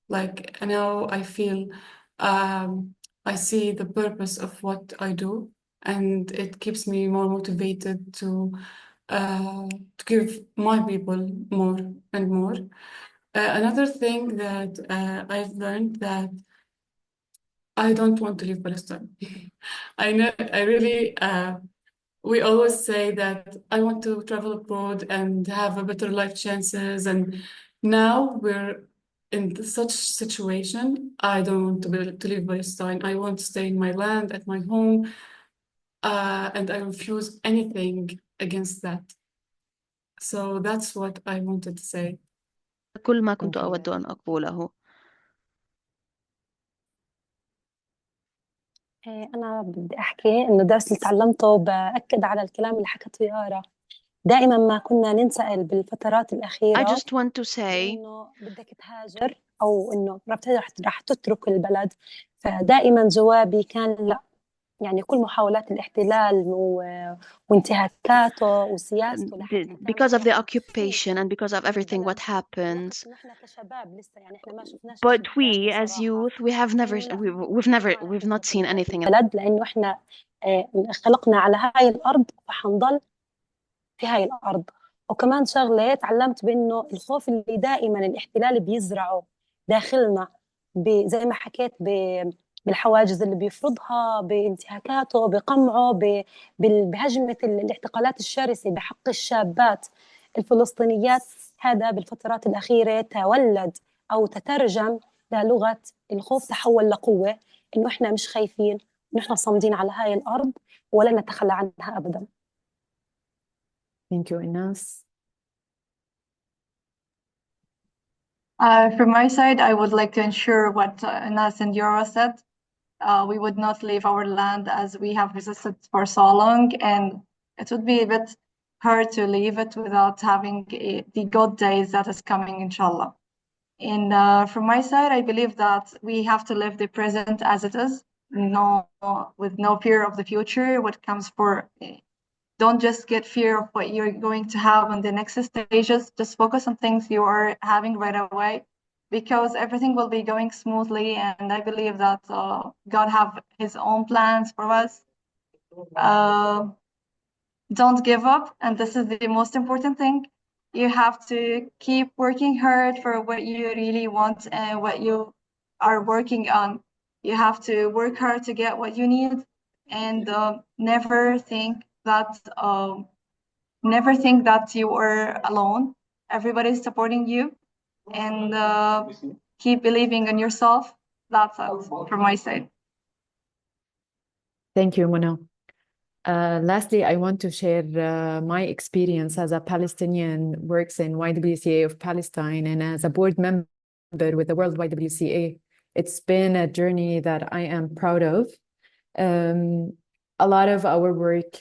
Like now I feel I see the purpose of what I do, and it keeps me more motivated to give my people more and more. Another thing that I've learned that I don't want to leave Palestine. I know, I really, we always say that I want to travel abroad and have a better life chances. And now we're in such situation. I don't want to leave Palestine. I want to stay in my land, at my home, and I refuse anything against that. So that's what I wanted to say. كل ما كنت أود أن أقوله. أنا بدي أحكي إنه الدرس اللي تعلمته بأكد على الكلام اللي حكته يارا. دائما ما كنا ننسأل بالفترات الأخيرة I just want to say إنه بدك تهاجر أو إنه رح تترك البلد، فدائما جوابي كان لا. يعني كل محاولات الاحتلال وانتهاكاته وسياسته because of the occupation and because of everything what happens. But we as youth, we've not seen anything. لأنه إحنا خلقنا على هاي الأرض فحنضل في هاي الأرض. وكمان شغلة تعلمت بأنه الخوف اللي دائما الاحتلال بيزرعه داخلنا زي ما حكيت بالحواجز اللي بيفرضها، بانتهاكاته، بقمعه، بهجمة الاعتقالات الشرسة بحق الشابات الفلسطينيات، هذا بالفترات الأخيرة تولد أو تترجم للغة الخوف، تحول لقوة، إنه إحنا مش خايفين نحن صامدين على هاي الأرض ولن نتخلى عنها أبدا. Thank you, Enas. From my side, I would like to ensure what Enas and Yara said. We would not leave our land as we have resisted for so long, and it would be a bit hard to leave it without having the good days that is coming, inshallah. And from my side, I believe that we have to live the present as it is, with no fear of the future. What comes for, don't just get fear of what you're going to have on the next stages. Just focus on things you are having right away, because everything will be going smoothly. And I believe that God have His own plans for us. Don't give up, and this is the most important thing. You have to keep working hard for what you really want and what you are working on. You have to work hard to get what you need, and never think that you are alone. Everybody's supporting you, and keep believing in yourself. That's it from my side. Thank you, Mona. Lastly, I want to share my experience as a Palestinian works in YWCA of Palestine and as a board member with the World YWCA. It's been a journey that I am proud of. A lot of our work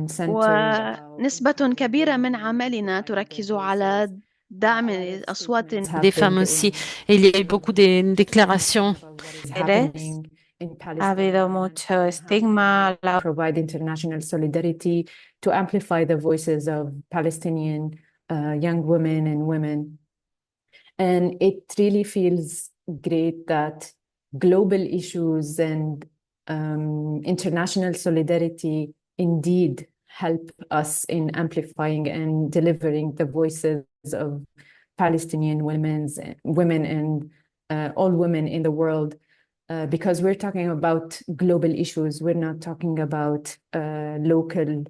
centered ونسبة كبيرة من عملنا تركز على دعم أصوات Des femmes aussi. Et il y a eu beaucoup de déclarations. Ha habido mucho estigma, provide international solidarity to amplify the voices of Palestinian young women and women. And it really feels great that global issues and international solidarity indeed help us in amplifying and delivering the voices of Palestinian women and all women in the world. Because we're talking about global issues, we're not talking about local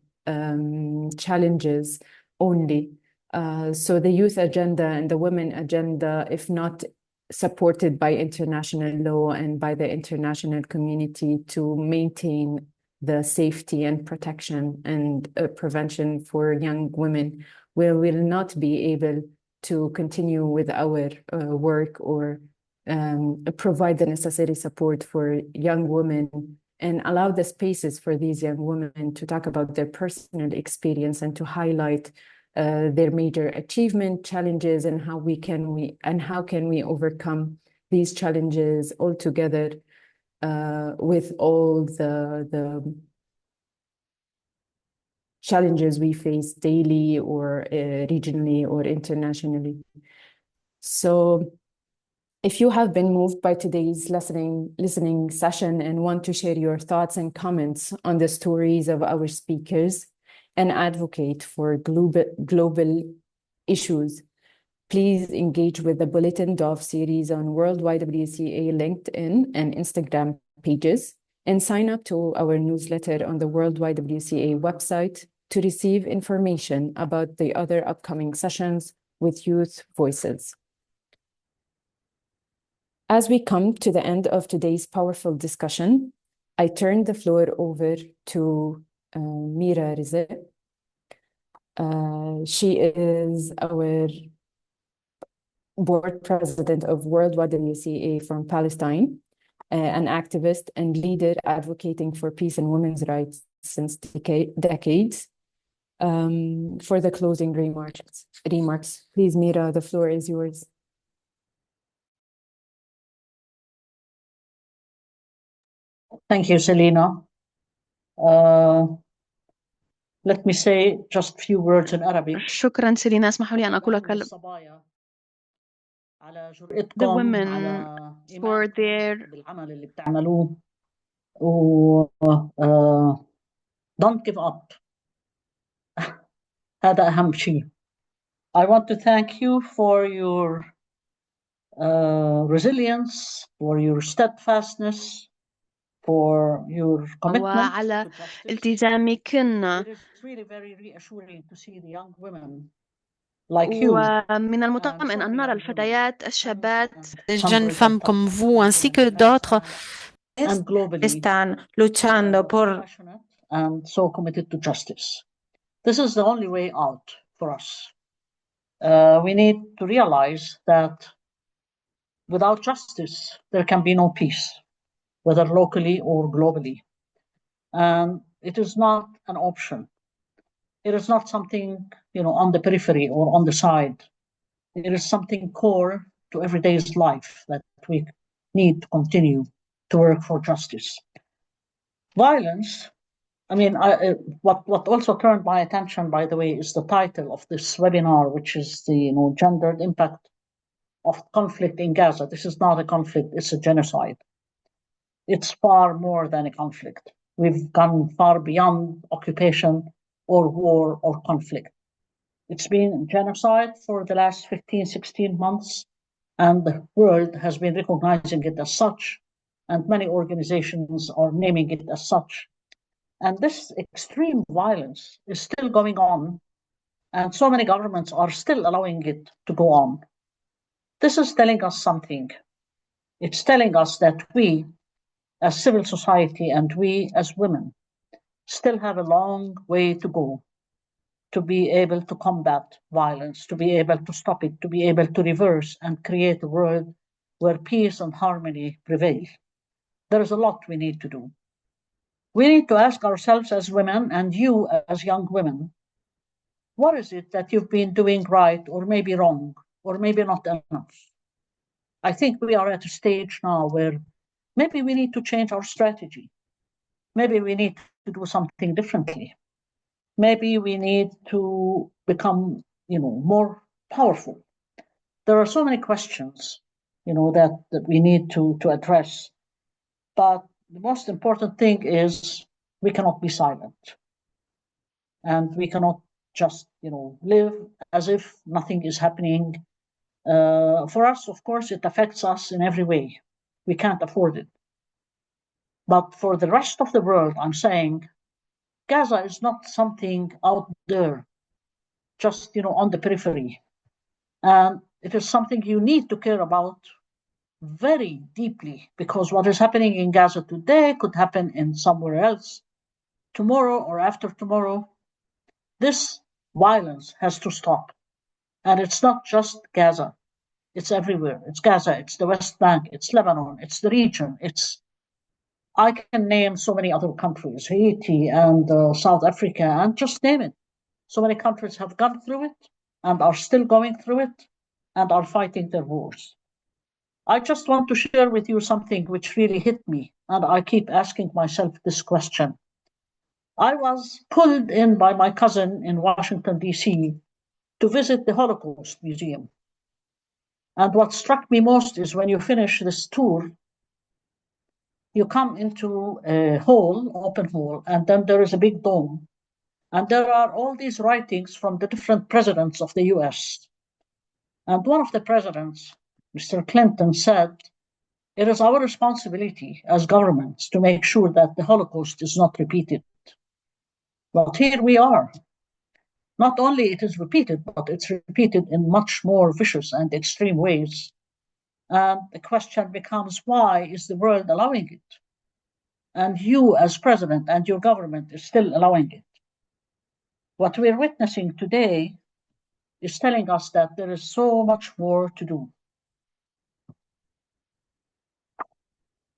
challenges only. So the youth agenda and the women agenda, if not supported by international law and by the international community to maintain the safety and protection and prevention for young women, we will not be able to continue with our work or provide the necessary support for young women and allow the spaces for these young women to talk about their personal experience and to highlight their major achievement challenges and how can we overcome these challenges all together with all the challenges we face daily or regionally or internationally. So if you have been moved by today's listening session and want to share your thoughts and comments on the stories of our speakers and advocate for global issues, please engage with the Bulletin Dove series on World YWCA LinkedIn and Instagram pages, and sign up to our newsletter on the World YWCA website to receive information about the other upcoming sessions with youth voices. As we come to the end of today's powerful discussion, I turn the floor over to Mira Rizeq. She is our board president of World YWCA from Palestine, an activist and leader advocating for peace and women's rights since decades. For the closing remarks, please, Mira, the floor is yours. Thank you, Selina. Let me say just few words in Arabic. شكرا سيلينا. اسمحوا لي أن أقول على the جرأتكم women على for their بالعمل اللي بتعملوه don't give up. هذا أهم شيء. I want to thank you for your resilience, for your steadfastness, for your commitment. وعلى التزامكن. It is really very reassuring to see the young women like you. ومن المطمئن أن نرى الفتيات الشابات Des jeunes femmes comme vous ainsi que d'autres and globally están luchando por passionate and so committed to justice. This is the only way out for us. We need to realize that without justice, there can be no peace, whether locally or globally. And it is not an option. It is not something, on the periphery or on the side. It is something core to everyday's life that we need to continue to work for justice. Violence, what also turned my attention, by the way, is the title of this webinar, which is the gendered impact of conflict in Gaza. This is not a conflict, it's a genocide. It's far more than a conflict. We've gone far beyond occupation or war or conflict. It's been genocide for the last 15, 16 months, and the world has been recognizing it as such, and many organizations are naming it as such. And this extreme violence is still going on, and so many governments are still allowing it to go on. This is telling us something. It's telling us that we, as civil society, and we as women, still have a long way to go to be able to combat violence, to be able to stop it, to be able to reverse and create a world where peace and harmony prevail. There is a lot we need to do. We need to ask ourselves as women, and you as young women, what is it that you've been doing right or maybe wrong or maybe not enough? I think we are at a stage now where maybe we need to change our strategy. Maybe we need to do something differently. Maybe we need to become, more powerful. There are so many questions, that we need to address. But the most important thing is we cannot be silent. And we cannot just, live as if nothing is happening. For us, of course, it affects us in every way. We can't afford it. But for the rest of the world, I'm saying, Gaza is not something out there, just on the periphery. And it is something you need to care about very deeply, because what is happening in Gaza today could happen in somewhere else tomorrow or after tomorrow. This violence has to stop. And it's not just Gaza. It's everywhere. It's Gaza, it's the West Bank, it's Lebanon, it's the region, I can name so many other countries, Haiti and South Africa, and just name it. So many countries have gone through it and are still going through it and are fighting their wars. I just want to share with you something which really hit me, and I keep asking myself this question. I was pulled in by my cousin in Washington, D.C. to visit the Holocaust Museum. And what struck me most is when you finish this tour, you come into a hall, open hall, and then there is a big dome. And there are all these writings from the different presidents of the US. And one of the presidents, Mr. Clinton, said, it is our responsibility as governments to make sure that the Holocaust is not repeated. But here we are. Not only it is repeated, but it's repeated in much more vicious and extreme ways. And the question becomes, why is the world allowing it? And you as president and your government is still allowing it. What we're witnessing today is telling us that there is so much more to do.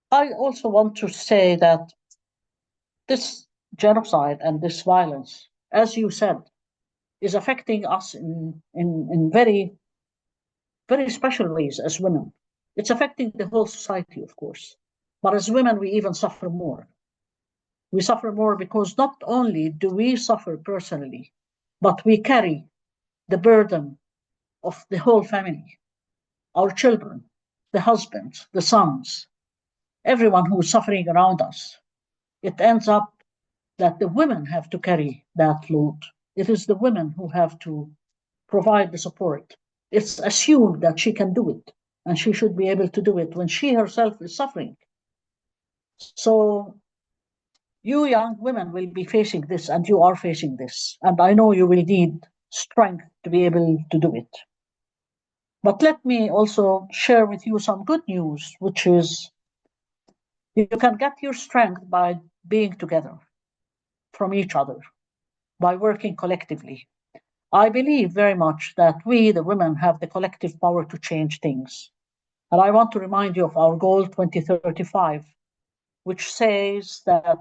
I also want to say that this genocide and this violence, as you said, is affecting us in very, very special ways as women. It's affecting the whole society, of course. But as women, we even suffer more. We suffer more because not only do we suffer personally, but we carry the burden of the whole family, our children, the husbands, the sons, everyone who is suffering around us. It ends up that the women have to carry that load. It is the women who have to provide the support. It's assumed that she can do it, and she should be able to do it when she herself is suffering. So you young women will be facing this, and you are facing this. And I know you will need strength to be able to do it. But let me also share with you some good news, which is You can get your strength by being together from each other, by working collectively. I believe very much that we, the women, have the collective power to change things. And I want to remind you of our goal 2035, which says that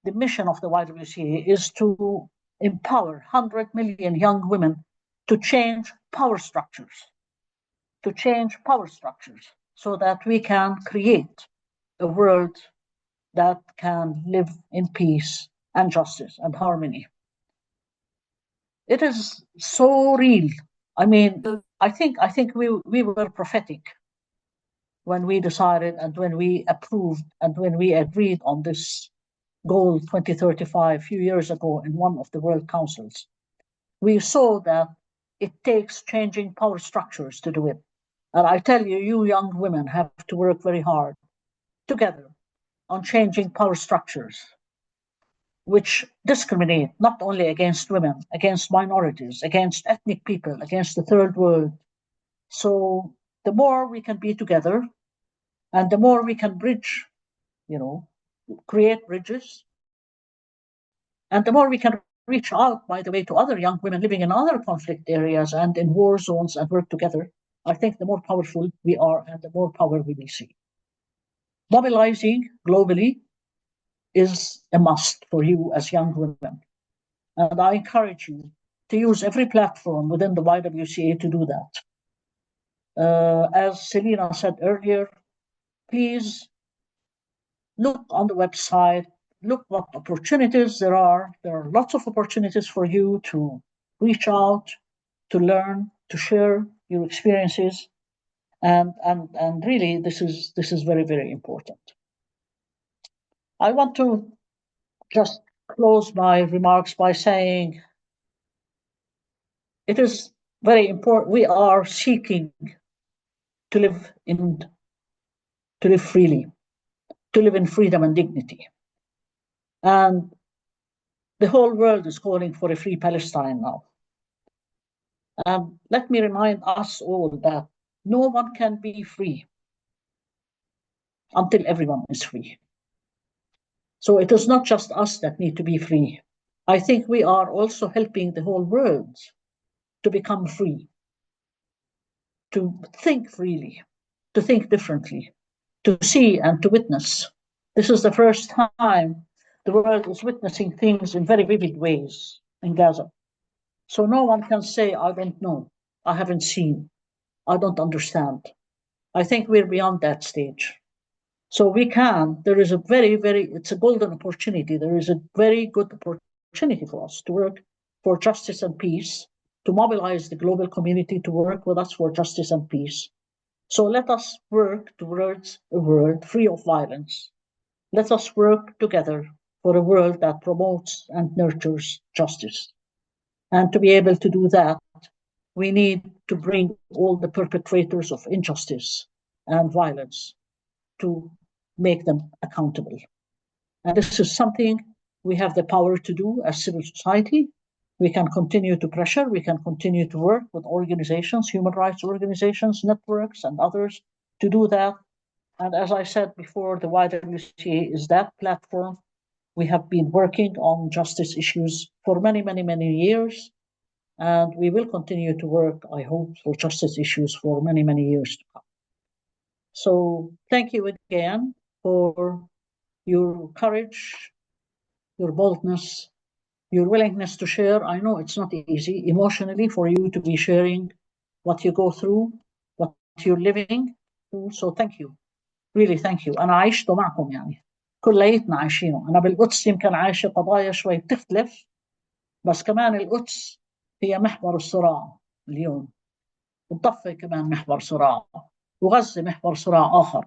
the mission of the YWCA is to empower 100 million young women to change power structures, so that we can create a world that can live in peace and justice and harmony. It is so real. I mean, I think we were prophetic when we decided and when we approved and when we agreed on this goal 2035 a few years ago in one of the World Councils. We saw that it takes changing power structures to do it. And I tell you, you young women have to work very hard together on changing power structures, which discriminate not only against women, against minorities, against ethnic people, against the third world. So the more we can be together and the more we can bridge, create bridges, and the more we can reach out, by the way, to other young women living in other conflict areas and in war zones and work together, I think the more powerful we are and the more power we will see. Mobilizing globally is a must for you as young women. And I encourage you to use every platform within the YWCA to do that. As Selina said earlier, please look on the website, look what opportunities there are. There are lots of opportunities for you to reach out, to learn, to share your experiences. And really, this is very, very important. I want to just close my remarks by saying it is very important. We are seeking to live freely, to live in freedom and dignity. And the whole world is calling for a free Palestine now. And let me remind us all that no one can be free until everyone is free. So it is not just us that need to be free. I think we are also helping the whole world to become free, to think freely, to think differently, to see and to witness. This is the first time the world is witnessing things in very vivid ways in Gaza. So no one can say, I don't know, I haven't seen, I don't understand. I think we're beyond that stage. So there is it's a golden opportunity. There is a very good opportunity for us to work for justice and peace, to mobilize the global community to work with us for justice and peace. So let us work towards a world free of violence. Let us work together for a world that promotes and nurtures justice. And to be able to do that, we need to bring all the perpetrators of injustice and violence to make them accountable. And this is something we have the power to do as civil society. We can continue to pressure, we can continue to work with organizations, human rights organizations, networks, and others to do that. And as I said before, the YWCA is that platform. We have been working on justice issues for many, many, many years. And we will continue to work, I hope, for justice issues for many, many years to come. So thank you again for your courage, your boldness, your willingness to share. I know it's not easy emotionally for you to be sharing what you go through, what you're living through. So thank you. Really thank you. أنا عايشته معكم يعني. كليتنا عايشينه. أنا بالقدس يمكن عايشة قضايا شوي بتختلف، بس كمان القدس هي محور الصراع اليوم. والضفة كمان محور صراع. وغزة محور صراع آخر.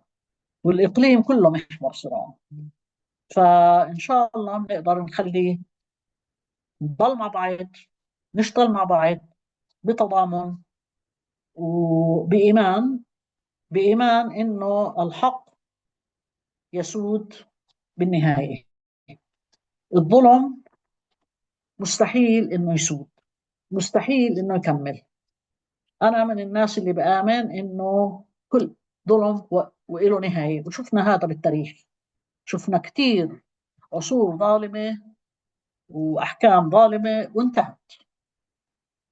والإقليم كله محور صراع. فإن شاء الله بنقدر نضل مع بعض، نشتغل مع بعض بتضامن وبإيمان إنه الحق يسود بالنهاية. الظلم مستحيل إنه يسود، مستحيل إنه يكمل. أنا من الناس اللي بآمن إنه كل ظلم وإله نهاية، وشفنا هذا بالتاريخ. شفنا كتير عصور ظالمة وأحكام ظالمة وانتهت.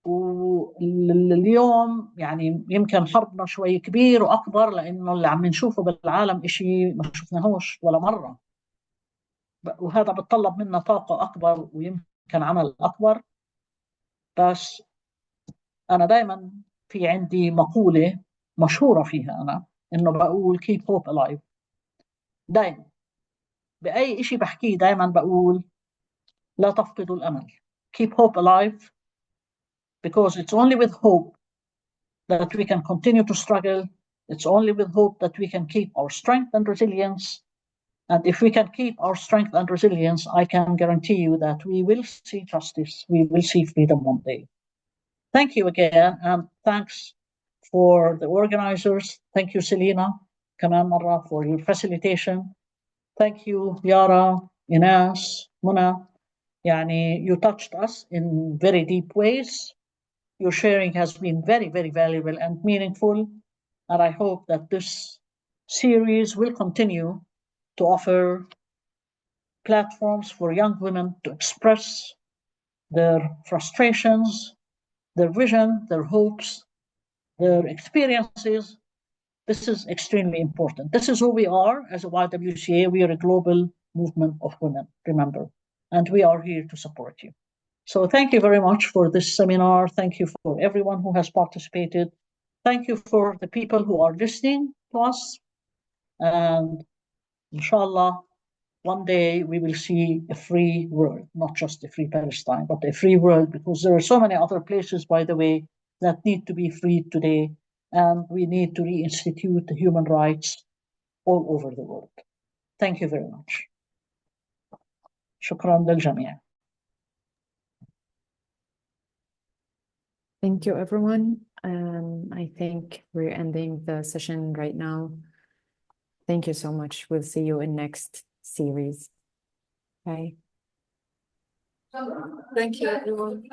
واليوم يعني يمكن حربنا شوي كبير وأكبر، لأنه اللي عم نشوفه بالعالم إشي ما شفناهوش ولا مرة، وهذا بتطلب منا طاقة أكبر ويمكن عمل أكبر. بس أنا دائما في عندي مقولة مشهورة فيها أنا، إنه بقول keep hope alive. دائما بأي إشي بحكيه دائما بقول لا تفقدوا الأمل. keep hope alive, because it's only with hope that we can continue to struggle. It's only with hope that we can keep our strength and resilience. And if we can keep our strength and resilience, I can guarantee you that we will see justice, we will see freedom one day. Thank you again, and thanks for the organizers. Thank you, Selina, كمان مرة, for your facilitation. Thank you, Yara, Enas, Muna. You touched us in very deep ways. Your sharing has been very, very valuable and meaningful. And I hope that this series will continue to offer platforms for young women to express their frustrations, their vision, their hopes, their experiences. This is extremely important. This is who we are as a YWCA. We are a global movement of women, remember, and we are here to support you. So thank you very much for this seminar. Thank you for everyone who has participated. Thank you for the people who are listening to us. And inshallah, one day we will see a free world, not just a free Palestine, but a free world, because there are so many other places, by the way, that need to be freed today. And we need to reinstitute the human rights all over the world. Thank you very much. شكرا للجميع. Thank you, everyone. I think we're ending the session right now. Thank you so much. We'll see you in next series. Bye. Thank you, everyone.